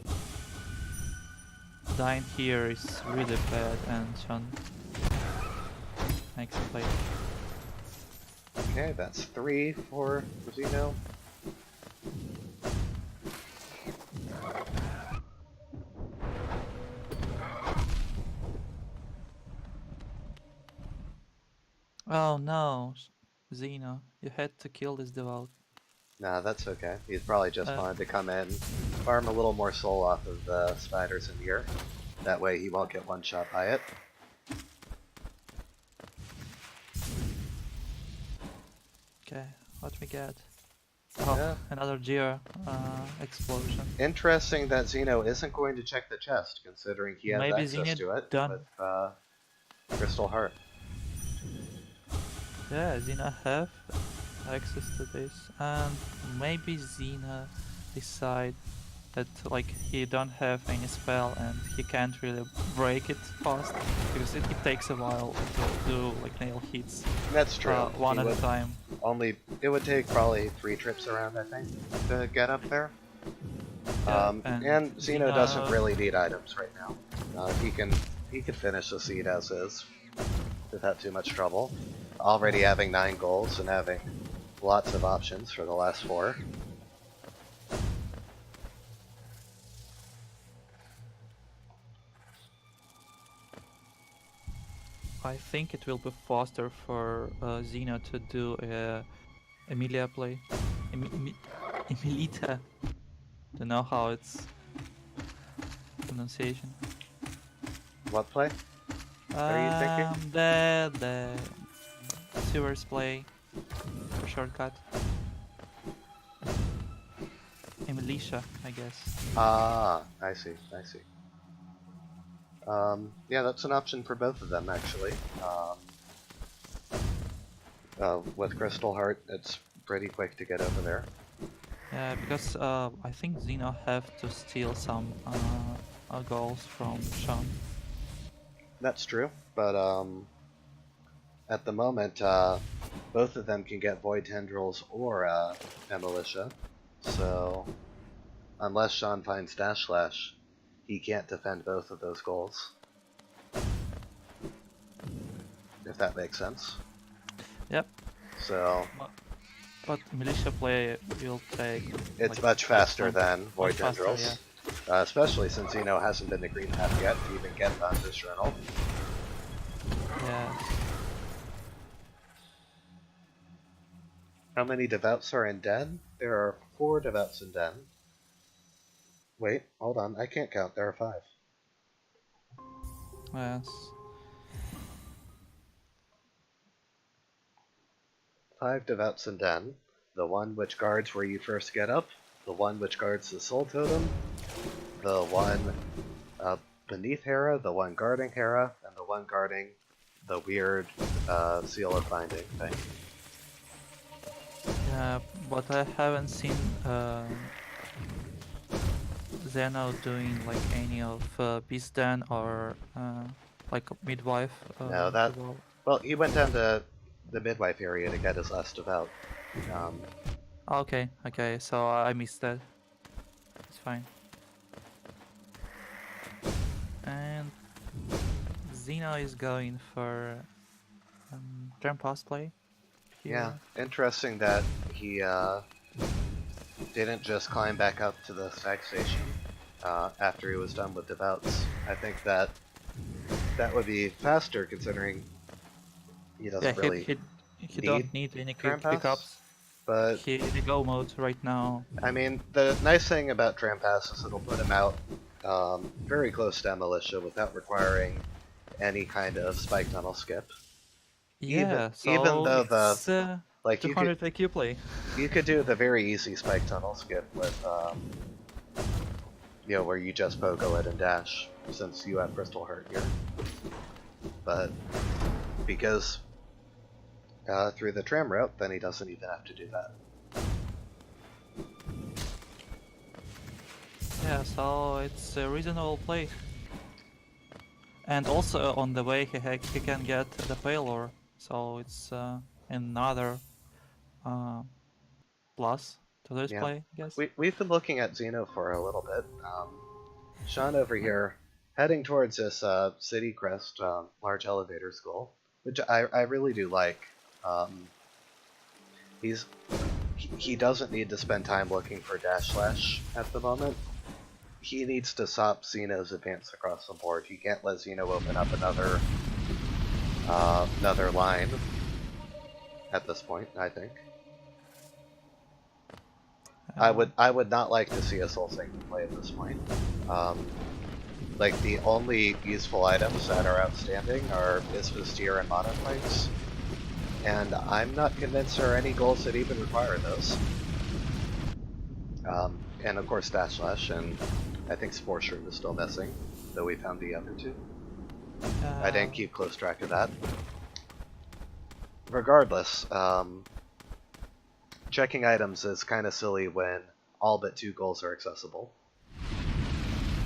Dying here is really bad, and Sean makes a play. Okay, that's 3 for Xeno. Oh no, Xena, you had to kill this devout. Nah, that's okay. He's probably just Uh, wanted to come in, farm a little more soul off of the spiders in here. That way he won't get one shot by it. okay, what we get? Oh, Yeah. another Gear explosion. Interesting that Xeno isn't going to check the chest, considering he has Maybe access Xena to it done. with Crystal Heart. Yeah, Xena have access to this, and maybe Xena decide that like he don't have any spell and he can't really break it fast because it takes a while to do like nail hits That's true. one He at a would time. it would take probably 3 trips around, I think, to get up there. Yeah, And Xeno doesn't Xena, really need items right now. He can finish the seed as is without too much trouble. Already having 9 goals and having lots of options for the last 4. I think it will be faster for Xena to do a Emilia play. Emilita. To know how it's pronunciation. What play are you thinking? The sewers play for shortcut. Emilitia, I guess. Ah, I see, I see. Yeah, that's an option for both of them, actually. With Crystal Heart, it's pretty quick to get over there. Yeah, because I think Xeno have to steal some goals from Sean. That's true, but at the moment, both of them can get Void Tendrils or Militia, so unless Sean finds Dash Slash, he can't defend both of those goals. If that makes sense. Yep. So But militia play will take. it's Like, much faster than much Void faster, Tendrils. yeah. Especially since Xeno hasn't been the green path yet to even get Vanta's Journal. Yeah. How many Devouts are in Den? There are 4 Devouts in Den. Wait, hold on, I can't count, there are 5. Yes. 5 Devouts in Den. The one which guards where you first get up, the one which guards the Soul Totem, the one beneath Hera, the one guarding Hera, and the one guarding the weird seal of binding thing. Yeah, but I haven't seen Zeno doing like any of Beastden or like midwife. No, that. Devour. Well, he went down to the midwife area to get his last devout. Um, Okay, okay, so I missed that. It's fine. And Xeno is going for Jump Pass play here. yeah, interesting that he didn't just climb back up to the stag station after he was done with devoutes. I think that would be faster considering he doesn't really he need don't need any quick Tramp Pass, pickups. but He in the go mode right now. I mean, the nice thing about Tramp Pass is it'll put him out very close to Militia without requiring any kind of spike tunnel skip. Yeah, even though the it's like 200 IQ play. you could do the very easy spike tunnel skip with you know, where you just pogo it and dash, since you have Crystal Heart here. But because through the tram route, then he doesn't even have to do that. Yeah, so it's a reasonable play. And also on the way he can get the Paylor, so it's another plus to this Yeah. play, I guess. We've been looking at Xeno for a little bit. Sean over here, heading towards this City Crest large elevator school, which I really do like. He doesn't need to spend time looking for dash slash at the moment. He needs to stop Xeno's advance across the board. He can't let Xeno open up another line at this point, I think. I would not like to see a Soul Sanctum play at this point. Like, the only useful items that are outstanding are Ispa's Tier and Mono Fights, and I'm not convinced there are any goals that even require those. And of course Dash Slash, and I think Spore Shroom is still missing, though we found the other two. I didn't keep close track of that. Regardless, checking items is kind of silly when all but 2 goals are accessible.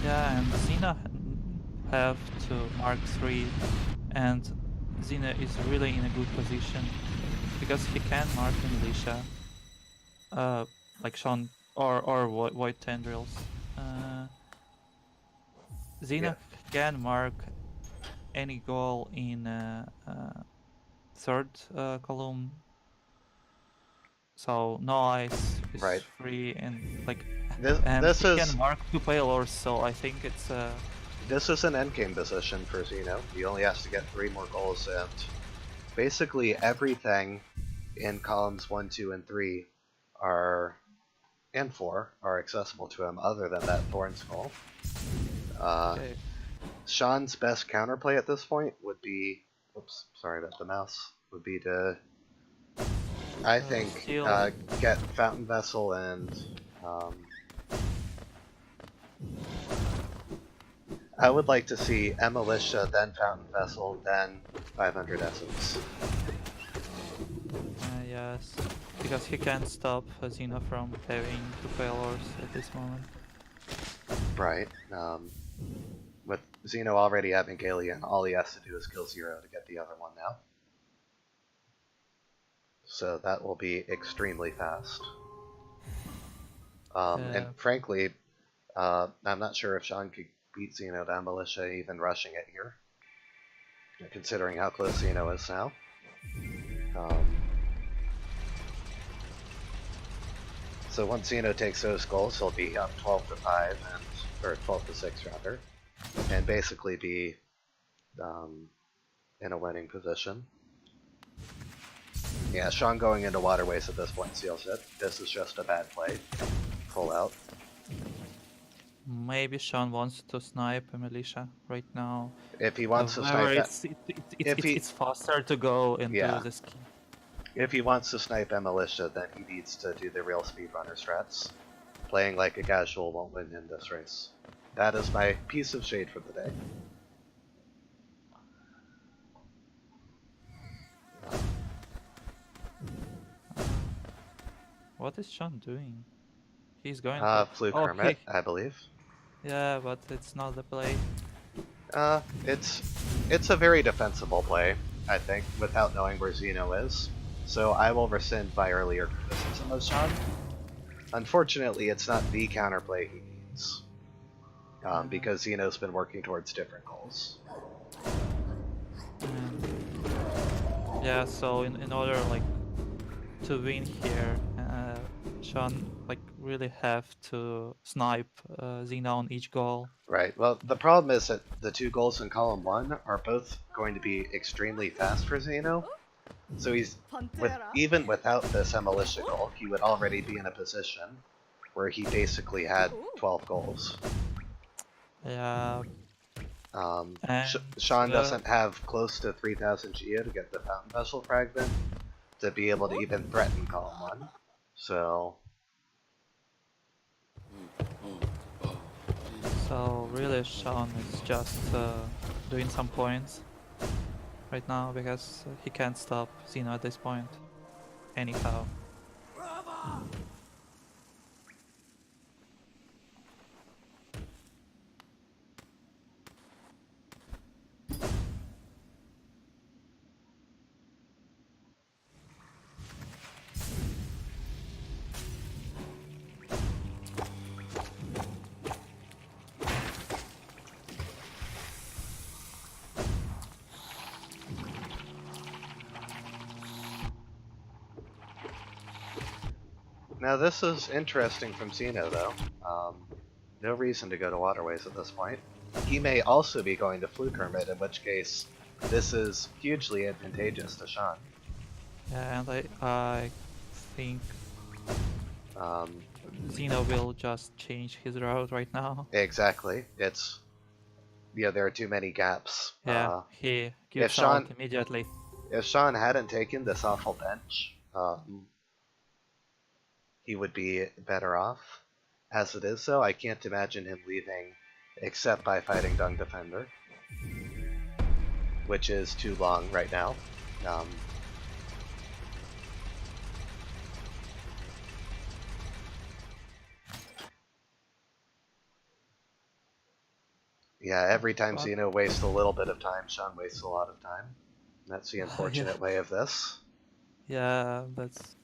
Yeah, and Xena have to mark 3, and Xena is really in a good position because he can mark the militia, like Sean or Void Tendrils. Xena can mark any goal in third column, so no ice is Right. free, and like This he is can mark 2 Paylors, so I think it's this is an endgame position for Xeno. He only has to get 3 more goals, and basically everything in columns 1, 2, and 3 and 4 are accessible to him, other than that Thorn Skull. okay. Sean's best counterplay at this point would be, oops, sorry about the mouse, would be to, I think, get Fountain Vessel and I would like to see Militia, then Fountain Vessel, then 500 Essence. Yes, because he can't stop Xena from having 2 Paylors at this moment. Right. With Xeno already having Galleon, all he has to do is kill 0 to get the other one now. So that will be extremely fast. And frankly, I'm not sure if Sean could beat Xeno to Militia even rushing it here, considering how close Xeno is now. So once Xeno takes those goals, he'll be up 12 to 5, or 12 to 6 rather, and basically be in a winning position. Yeah, Sean going into Waterways at this point seals it. This is just a bad play. Pull out. Maybe Sean wants to snipe a militia right now. If he wants to However, snipe it's faster to go into the ski. If he wants to snipe a militia, then he needs to do the real speedrunner strats. Playing like a casual won't win in this race. that is my piece of shade for the day. What is Sean doing? He's going for... Fluke Oh, Hermit, I believe. yeah, but it's not the play. It's a very defensible play, I think, without knowing where Zeno is. So I will rescind my earlier criticism of Sean. Unfortunately, it's not the counterplay he needs, because Zeno's been working towards different goals. Yeah, so in order like to win here, Sean like really have to snipe Xena on each goal. Right. Well, the problem is that the 2 goals in column 1 are both going to be extremely fast for Zeno. So he's even without this militia goal, he would already be in a position where he basically had 12 goals. Yeah. Sean doesn't have close to 3,000 Gia to get the Fountain Vessel Fragment to be able to even threaten column 1. So really Sean is just doing some points right now because he can't stop Xena at this point anyhow. Now this is interesting from Zeno though. No reason to go to Waterways at this point. He may also be going to Fluke Hermit, in which case this is hugely advantageous to Sean. Yeah, and I think Zeno will just change his route right now. Exactly. It's there are too many gaps. Yeah, he gives out immediately. If Sean hadn't taken this awful bench, he would be better off. As it is, though, I can't imagine him leaving except by fighting Dung Defender, which is too long right now. Yeah, every time Zeno wastes a little bit of time, Sean wastes a lot of time. That's the unfortunate way of this. Yeah, that's...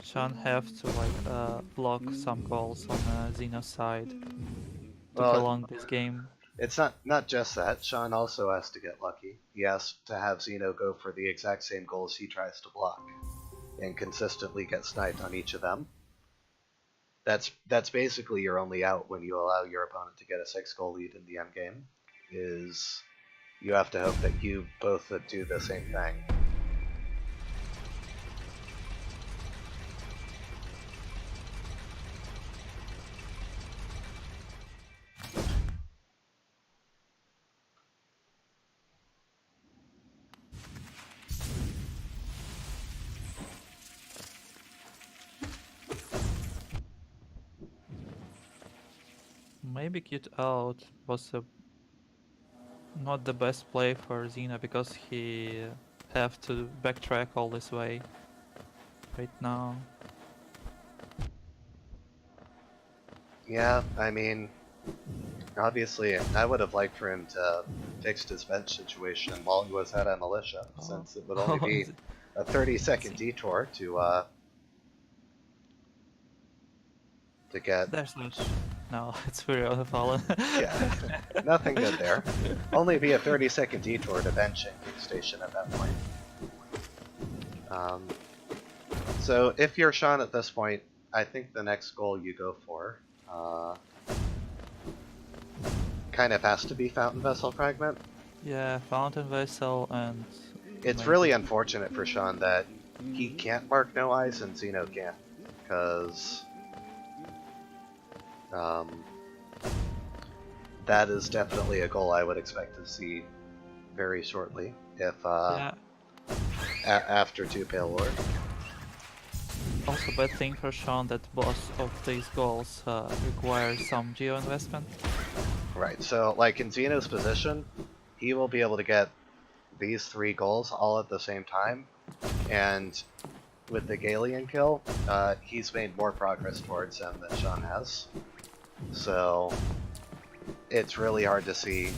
Sean have to like block some goals on Xeno's side to prolong this game. It's not just that. Sean also has to get lucky. He has to have Xeno go for the exact same goals he tries to block, and consistently get sniped on each of them. That's basically your only out when you allow your opponent to get a 6-goal lead in the end game. Is you have to hope that you both do the same thing. Maybe Get Out was not the best play for Xena because he have to backtrack all this way right now. Yeah, I mean, obviously, I would have liked for him to fix his bench situation while he was at a militia, since it would only be a 30-second detour to get... There's no, it's very fallen. Yeah, nothing good there. Only be a 30-second detour to benching station at that point. So if you're Sean at this point, I think the next goal you go for kind of has to be Fountain Vessel Fragment. Yeah, Fountain Vessel, and it's really unfortunate for Sean that he can't mark no eyes and Zeno can't, because that is definitely a goal I would expect to see very shortly, if after 2 Pale Lord. also bad thing for Sean that both of these goals require some geo investment. Right, so like in Zeno's position, he will be able to get these 3 goals all at the same time, and with the Galian kill, he's made more progress towards them than Sean has. So it's really hard to see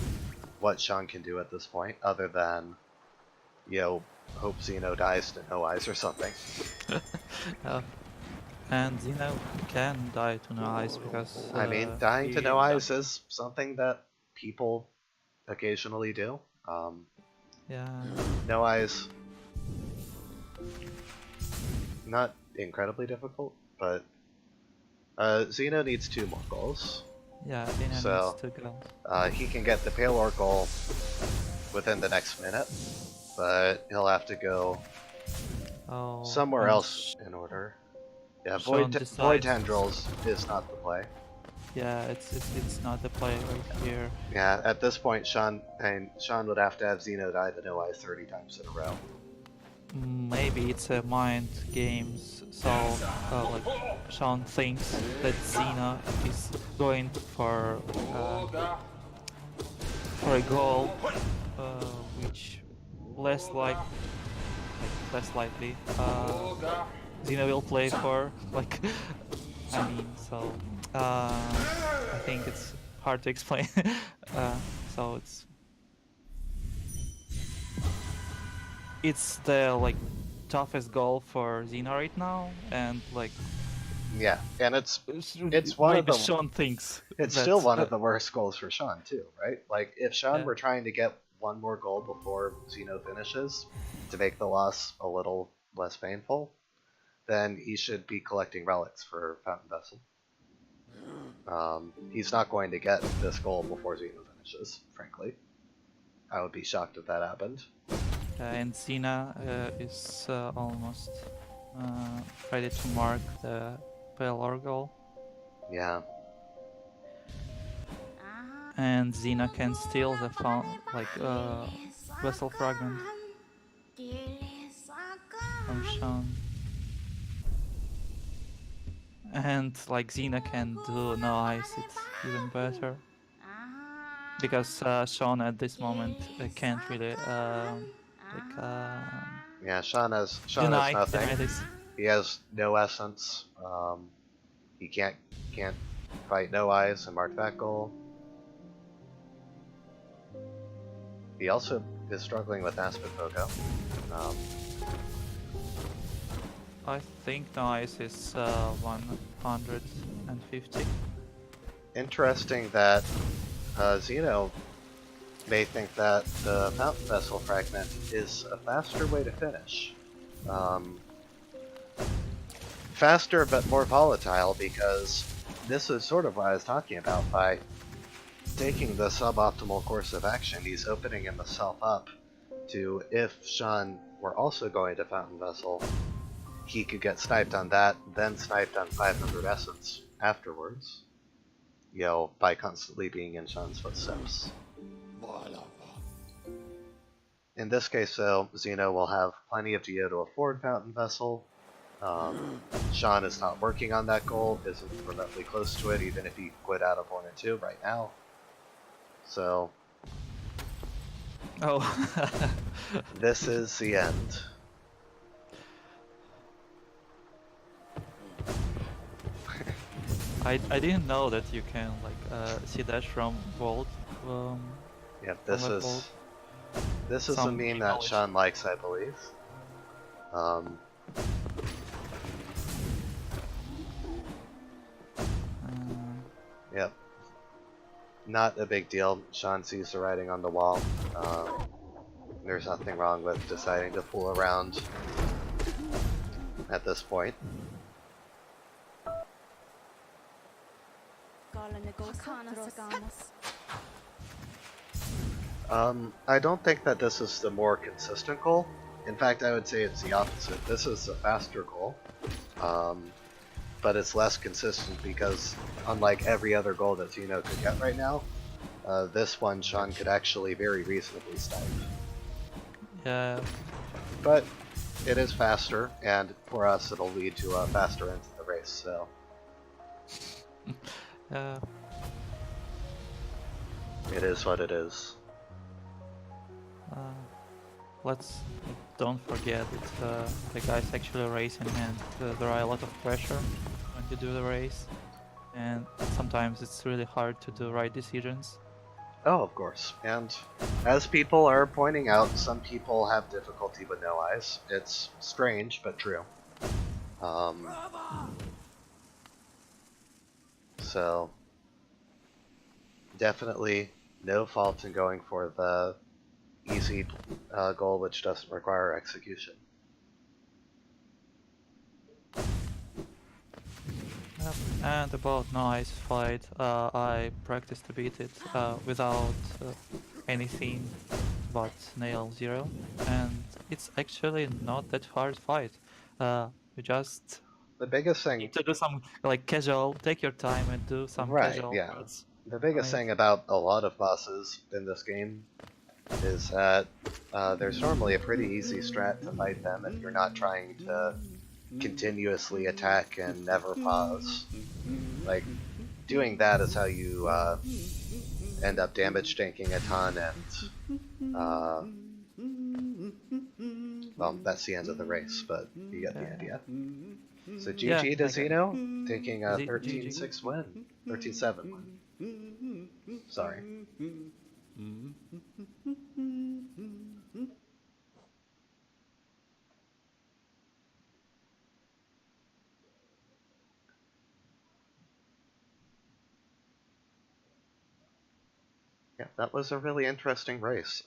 what Sean can do at this point, other than, you know, hope Zeno dies to no eyes or something. And Zeno can die to no eyes because I mean, dying to he no eyes is something that people occasionally do. yeah. No eyes, not incredibly difficult, but Zeno needs 2 more goals. Yeah, Zeno So, needs to go. He can get the Pale Orc goal within the next minute, but he'll have to go somewhere and else in order. Yeah, Sean Void decides. Tendrils is not the play. Yeah, it's not the play right here. Yeah, at this point, Sean would have to have Zeno die to no eyes 30 times in a row. Maybe it's a mind games, so like Sean thinks that Zeno is going for a goal, which less less likely. Zeno will play for like I mean, so I think it's hard to explain. So it's the like toughest goal for Xena right now, and like Yeah, and it's one of maybe the Sean thinks it's that, still one of the worst goals for Sean too, right? Like if Sean yeah. were trying to get one more goal before Zeno finishes to make the loss a little less painful, then he should be collecting relics for Fountain Vessel. He's not going to get this goal before Zeno finishes, frankly. I would be shocked if that happened. And Xena is almost ready to mark the PLR goal. Yeah. And Xena can steal the vessel fragment from Sean. And like Xena can do no ice, it's even better. Because Sean at this moment can't really Yeah, Sean has deny nothing. this. He has no essence. He can't fight no eyes and mark that goal. He also is struggling with Aspen Pogo. I think no ice is 150. Interesting that Zeno may think that the Fountain Vessel fragment is a faster way to finish. Faster but more volatile, because this is sort of what I was talking about. By taking the suboptimal course of action, he's opening himself up to, if Sean were also going to Fountain Vessel, he could get sniped on that, then sniped on 500 Essence afterwards. You know, by constantly being in Sean's footsteps. In this case, though, Zeno will have plenty of geo to afford Fountain Vessel. Sean is not working on that goal, isn't remotely close to it, even if he quit out of 1 and 2 right now. So, Oh. this is the end. I didn't know that you can like see dash from Vault. Yep, this is a some meme that knowledge. Sean likes, I believe. Yep. Not a big deal. Sean sees the writing on the wall. There's nothing wrong with deciding to fool around at this point. I don't think that this is the more consistent goal. In fact, I would say it's the opposite. This is a faster goal, but it's less consistent because, unlike every other goal that Zeno could get right now, this one Sean could actually very reasonably snipe. Yeah. But it is faster, and for us, it'll lead to a faster end to the race. So Uh, it is what it is. let's don't forget that the guy's actually racing, and there are a lot of pressure when you do the race, and sometimes it's really hard to do right decisions. Oh, of course. And as people are pointing out, some people have difficulty with no eyes. It's strange, but true. So definitely no fault in going for the easy goal, which doesn't require execution. Yep. And about nice fight, I practiced to beat it without anything but nail 0, and it's actually not that hard fight. You just The biggest thing, need to do some like casual, take your time and do some right? casual Yeah. fights The on biggest it. thing about a lot of bosses in this game is that there's normally a pretty easy strat to fight them if you're not trying to continuously attack and never pause. Like, doing that is how you end up damage tanking a ton, and well, that's the end of the race, but you get the idea. So Yeah, GG to I get it. Zeno, taking a GG. 13-6 win. 13-7 win. Sorry. Yeah, that was a really interesting race.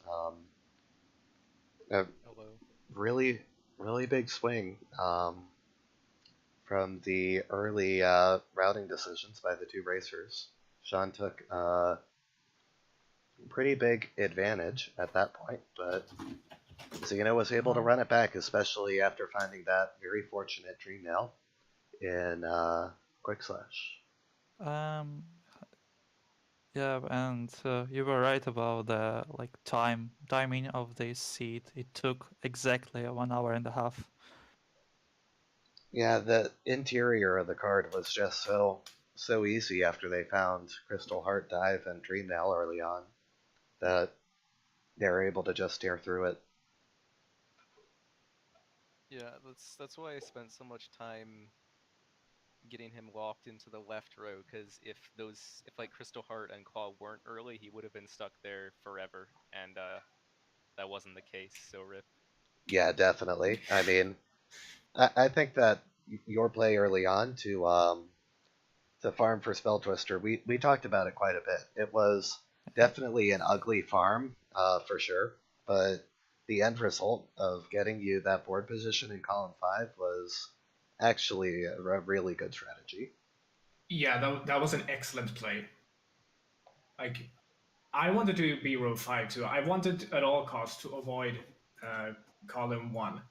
A Hello. really, really big swing from the early routing decisions by the two racers. Sean took a pretty big advantage at that point, but Zeno was able to run it back, especially after finding that very fortunate dream nail in Quick Slash. Um, yeah, and you were right about the like timing of this seed. It took exactly 1 hour and a half. Yeah, the interior of the card was just so easy after they found Crystal Heart Dive and Dream Nail early on that they were able to just tear through it. Yeah, that's why I spent so much time getting him locked into the left row, because if like Crystal Heart and Claw weren't early, he would have been stuck there forever, and that wasn't the case. So rip. Yeah, definitely. I mean, I think that your play early on to farm for Spell Twister, we talked about it quite a bit. It was definitely an ugly farm, for sure, but the end result of getting you that board position in column 5 was actually a really good strategy. Yeah, that was an excellent play. Like, I wanted to be row 5 too. I wanted at all costs to avoid uh, column 1.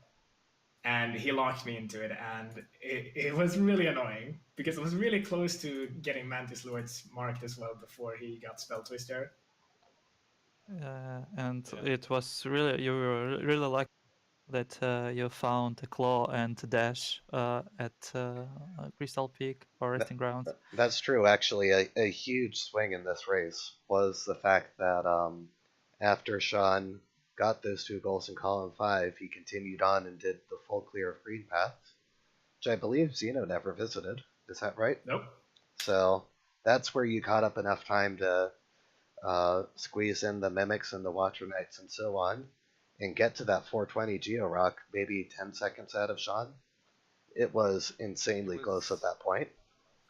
And he locked me into it, and it was really annoying because I was really close to getting Mantis Lords marked as well before he got Spell Twister. And Yeah. it was really, you were really lucky that you found a claw and dash at Crystal Peak or That, Resting Grounds. that's true, actually. A huge swing in this race was the fact that after Sean got those two goals in column 5, he continued on and did the full clear of Green Path, which I believe Zeno never visited. Is that right? Nope. So that's where you caught up enough time to squeeze in the Mimics and the Watcher Knights and so on, and get to that 420 Geo Rock maybe 10 seconds out of Sean. It was It insanely close at was that point.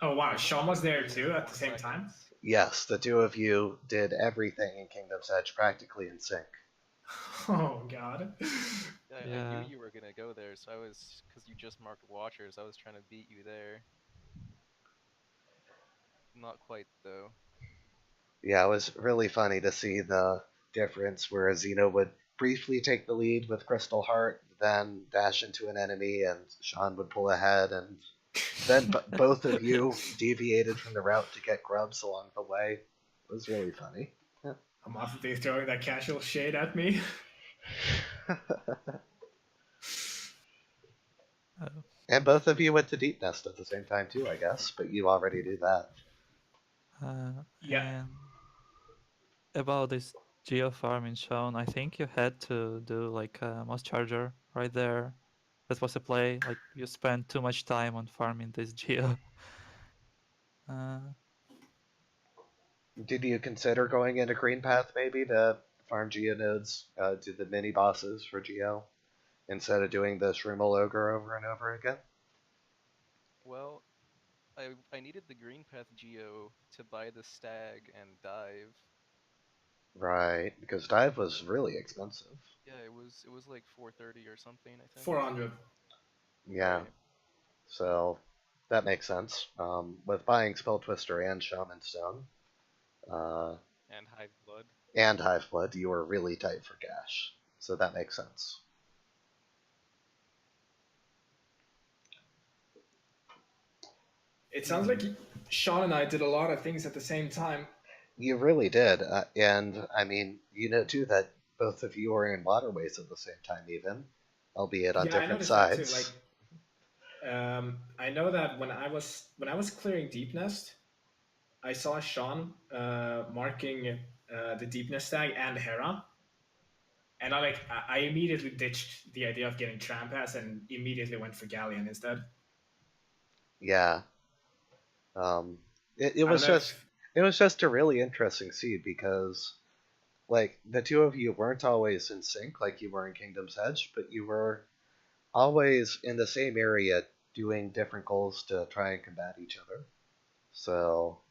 Oh wow, it was Sean like was there 3 or too at 4 the same time. seconds. Yes, the two of you did everything in Kingdom's Edge practically in sync. Oh god. I knew Yeah, you were gonna go there, so I was, because you just marked Watchers, I was trying to beat you there. Not quite though. Yeah, it was really funny to see the difference where Zeno would briefly take the lead with Crystal Heart, then dash into an enemy, and Sean would pull ahead, and then both of you deviated from the route to get grubs along the way. It was really funny. Yeah. I'm obviously throwing that casual shade at me. And both of you went to Deep Nest at the same time too, I guess, but you already do that. Yeah. And about this geo farming shown, I think you had to do like a mouse charger right there. That was a play. Like you spent too much time on farming this geo. Did you consider going into Green Path maybe to farm Geonodes, do the mini bosses for Geo, instead of doing the Shrimal Ogre over and over again? Well, I needed the Green Path Geo to buy the Stag and Dive. Right, because Dive was really expensive. Yeah, it was like 430 or something, I think. 400. Yeah, Right. so that makes sense. With buying Spell Twister and Shaman Stone, uh, And Hive Blood. and Hive Blood, you were really tight for cash. So that makes sense. It sounds like Sean and I did a lot of things at the same time. You really did. And I mean, you know too that both of you were in waterways at the same time, even, albeit on Yeah, I different noticed that too. sides. I know that when I was clearing Deep Nest, I saw Sean marking the Deep Nest tag and Hera, and I immediately ditched the idea of getting Tram Pass and immediately went for Galleon instead. Yeah. Um, it I don't was know just if it was just a really interesting seed because like the two of you weren't always in sync like you were in Kingdom's Edge, but you were always in the same area doing different goals to try and combat each other. So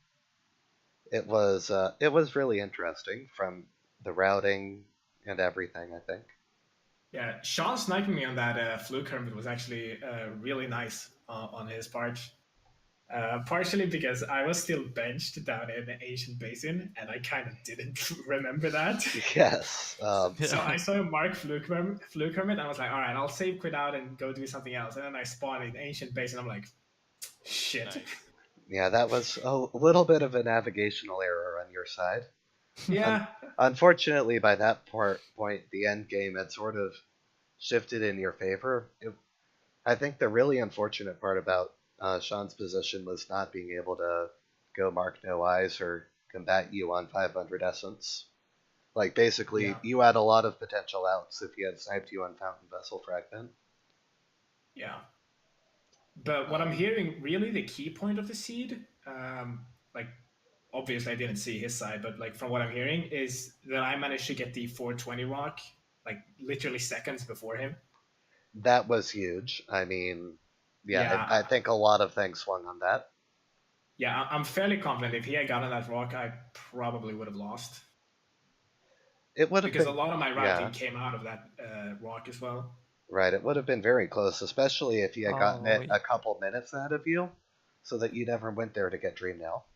it was really interesting from the routing and everything, I think. yeah, Sean sniping me on that fluke hermit was actually really nice on his part. Partially because I was still benched down in the Asian Basin, and I kind of didn't remember that. Yes. So Yeah. I saw a Mark Fluke Hermit, and I was like, all right, I'll save quit out and go do something else. And then I spawned in Ancient Basin. I'm like, shit. Nice. Yeah, that was a little bit of a navigational error on your side. Un- Yeah, Unfortunately, by that point, the end game had sort of shifted in your favor. I think the really unfortunate part about Sean's position was not being able to go mark no eyes or combat you on 500 essence. Like, yeah, basically, you had a lot of potential outs if he had sniped you on Fountain Vessel Fragment. yeah. But what I'm Um, hearing, really, the key point of the seed, like obviously I didn't see his side, but like from what I'm hearing, is that I managed to get the 420 rock like literally seconds before him. that was huge. I mean, yeah, Yeah, I think a lot of things swung on that. yeah, I'm fairly confident if he had gotten that rock, I probably would have lost It would have because a been, lot of my yeah, routing came out of that rock as well. right. It would have been very close, especially if he had gotten Oh, it a couple minutes ahead of you, so that you never went there to get Dream Nail.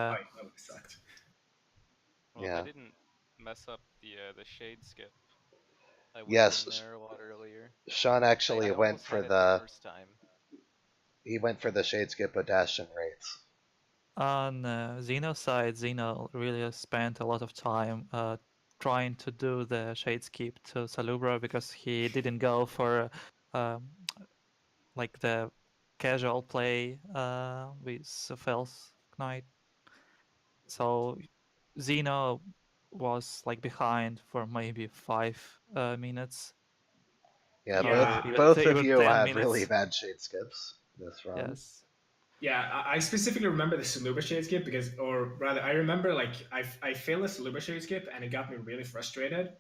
Oh, yeah. that would have sucked. Well, if I Yeah. didn't mess up the shade skip, I would have been Yes, there a lot earlier. Sean I actually went almost for had it the the first time. he went for the Shade Skip with Dash and Wraiths. On Xeno's side, Xeno really spent a lot of time trying to do the shade skip to Salubra because he didn't go for um, like the casual play with Fel's Knight. So Xeno was like behind for maybe 5 minutes, Yeah, both or Yeah, both of even you ten had really minutes. bad Shade Skips this run. Yes. yeah. I specifically remember the Saluba shade skip because, or rather, I remember like I failed a Saluba shade skip and it got me really frustrated.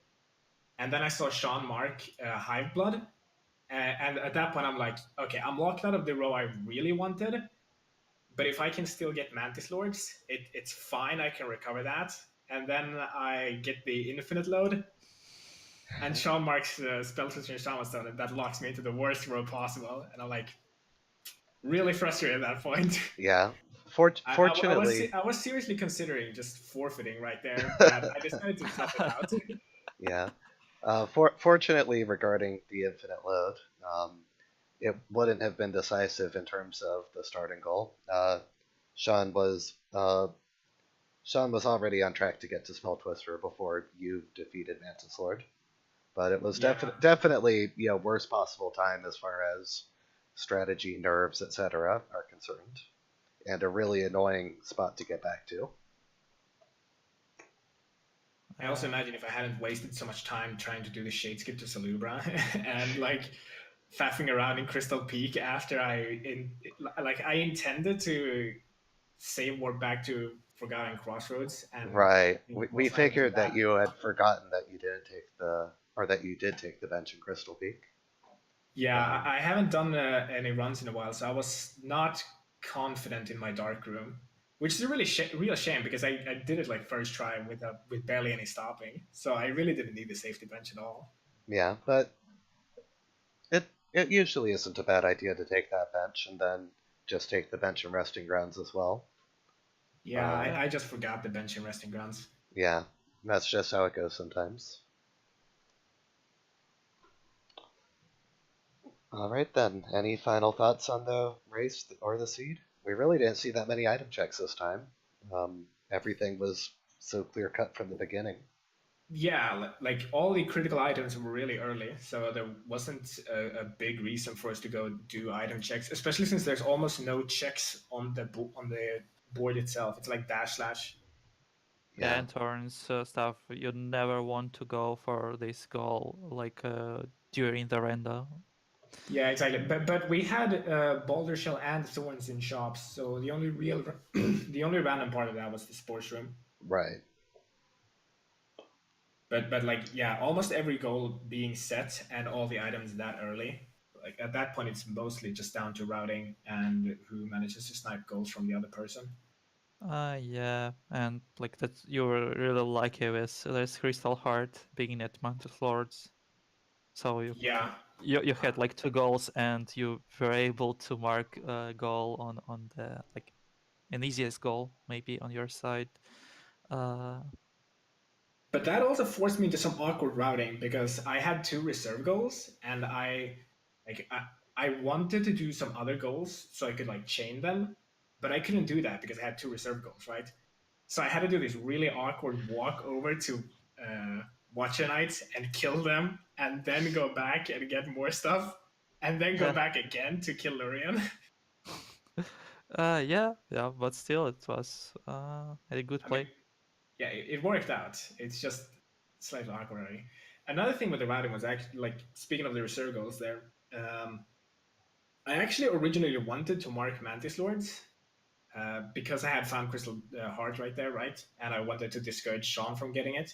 And then I saw Sean mark Hive Blood, and at that point I'm like, okay, I'm locked out of the row I really wanted, but if I can still get Mantis Lords, it's fine. I can recover that. And then I get the Infinite Load, and Sean marks Spell Twister and Shaman Stone, and that locks me into the worst row possible. And I'm like, really frustrated at that point. Yeah. I Fortunately, was seriously considering just forfeiting right there, but I decided to tough it out. yeah. Fortunately, regarding the infinite load, it wouldn't have been decisive in terms of the starting goal. Sean was uh, Sean was already on track to get to Smell Twister before you defeated Mantis Lord. but it was Yeah. definitely worst possible time as far as strategy, nerves, etc. are concerned, and a really annoying spot to get back to. I also imagine if I hadn't wasted so much time trying to do the shade skip to Salubra and like faffing around in Crystal Peak after I intended to save warp back to Forgotten Crossroads, and Right. it We wasn't able to do figured that that. you had forgotten that you didn't take the, or that you did take the bench in Crystal Peak. Yeah, Um, I haven't done any runs in a while, so I was not confident in my dark room, which is a really real shame because I did it like first try with barely any stopping, so I really didn't need the safety bench at all. yeah, but it usually isn't a bad idea to take that bench and then just take the bench and resting grounds as well. Yeah, Um, Yeah. I just forgot the bench and resting grounds. yeah, that's just how it goes sometimes. All right then. Any final thoughts on the race or the seed? We really didn't see that many item checks this time. Everything was so clear cut from the beginning. Yeah, like all the critical items were really early, so there wasn't a big reason for us to go do item checks, especially since there's almost no checks on on the board itself. It's like dash slash. Yeah, Yeah, and turns stuff. You never want to go for this goal like during the render. Yeah, exactly. But we had Boulder Shell and Thorns in shops, so the only real the only random part of that was the sports room. right. But like yeah, almost every goal being set and all the items that early. Like at that point, it's mostly just down to routing and who manages to snipe goals from the other person. Yeah, and like that you were really lucky with this Crystal Heart being at Mantis Lords. So Yeah, you had like two goals and you were able to mark a goal on the like an easiest goal maybe on your side. Uh, but that also forced me into some awkward routing because I had two reserve goals and like I wanted to do some other goals so I could like chain them, but I couldn't do that because I had two reserve goals, right? So I had to do this really awkward walk over to uh, Watcher Knights and kill them, and then go back and get more stuff, and then go yeah. back again to kill Lurian. Yeah, but still it was a good I mean, play. yeah, it worked out. It's just slightly awkward. Another thing with the routing was actually like speaking of the reserve goals there. I actually originally wanted to mark Mantis Lords because I had found Crystal Heart right there, right? And I wanted to discourage Sean from getting it.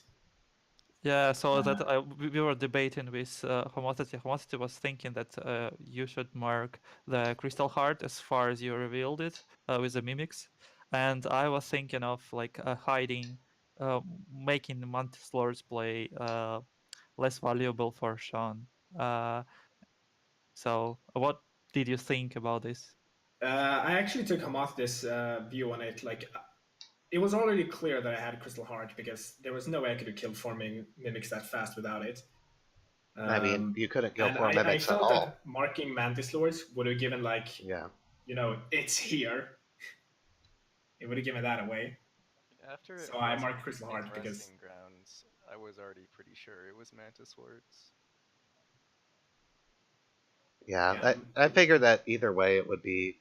Yeah, so Uh, that we were debating with Homosity. Homosity was thinking that you should mark the Crystal Heart as far as you revealed it with the mimics, and I was thinking of like hiding, making the Mantis Lord's play less valuable for Sean. Uh, so, what did you think about this? I actually took Hamath's view on it. Like, it was already clear that I had Crystal Heart because there was no way I could have killed forming mimics that fast without it. I mean, Um, you couldn't kill and four I mimics at felt that all. marking Mantis Lords would have given, like, Yeah. it's here. It would have given that away. After it So I wasn't marked Crystal in Heart because, resting grounds, I was already pretty sure it was Mantis Wards. Yeah. yeah, I figured that either way it would be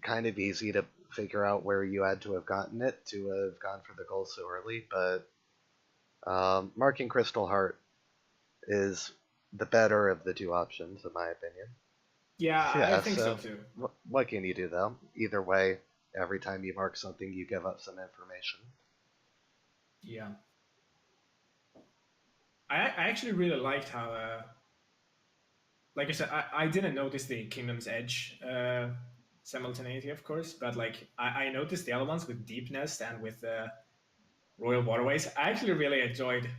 kind of easy to figure out where you had to have gotten it to have gone for the goal so early, but marking Crystal Heart is the better of the two options, in my opinion. yeah, I Yeah, think so so too. what can you do, though? Either way, every time you mark something, you give up some information. Yeah. I actually really liked how like I said, I didn't notice the Kingdom's Edge simultaneity, of course, but like I noticed the other ones with Deepness and with Royal Waterways. I actually really enjoyed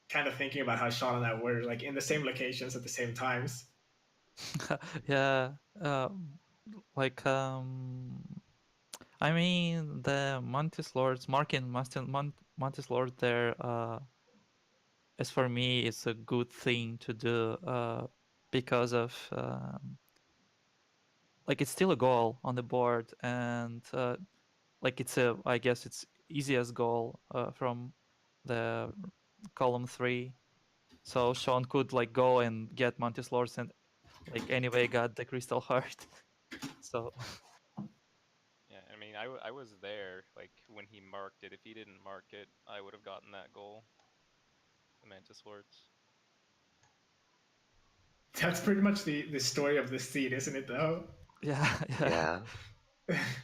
kind of thinking about how Sean and I were like in the same locations at the same times. Yeah, like I mean the Mantis Lords marking Mantis Lord there. As for me, it's a good thing to do because of like it's still a goal on the board, and like it's a I guess it's easiest goal from the column 3, so Sean could like go and get Mantis Lords and like anyway got the Crystal Heart. So Yeah, I mean, I was there like when he marked it. If he didn't mark it, I would have gotten that goal. The Mantis Lords. That's pretty much the story of the seed, isn't it? Though. yeah, Yeah.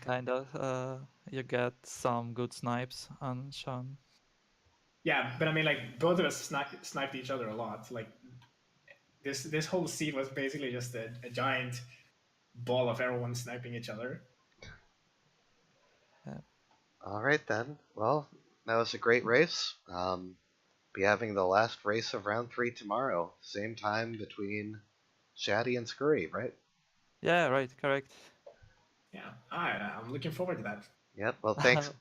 kind of. You get some good snipes on Sean. Yeah, but I mean, like both of us sniped each other a lot. Like this whole seed was basically just a giant ball of everyone sniping each other. All right then. Well, that was a great race. Be having the last race of round 3 tomorrow, same time between Shaddy and Scurry, right? Yeah, right, correct. Yeah, I'm looking forward to that. Yep. Well,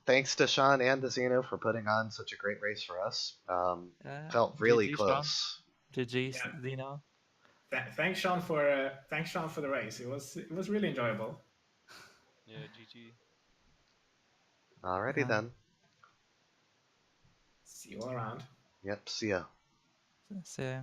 thanks to Sean and to Zeno for putting on such a great race for us. Felt really GG, Sean. close. GG, Yeah. Dino. Thanks, Sean, for the race. It was really enjoyable. Yeah, GG. Alrighty then. See you all around. Yep. See ya. See ya.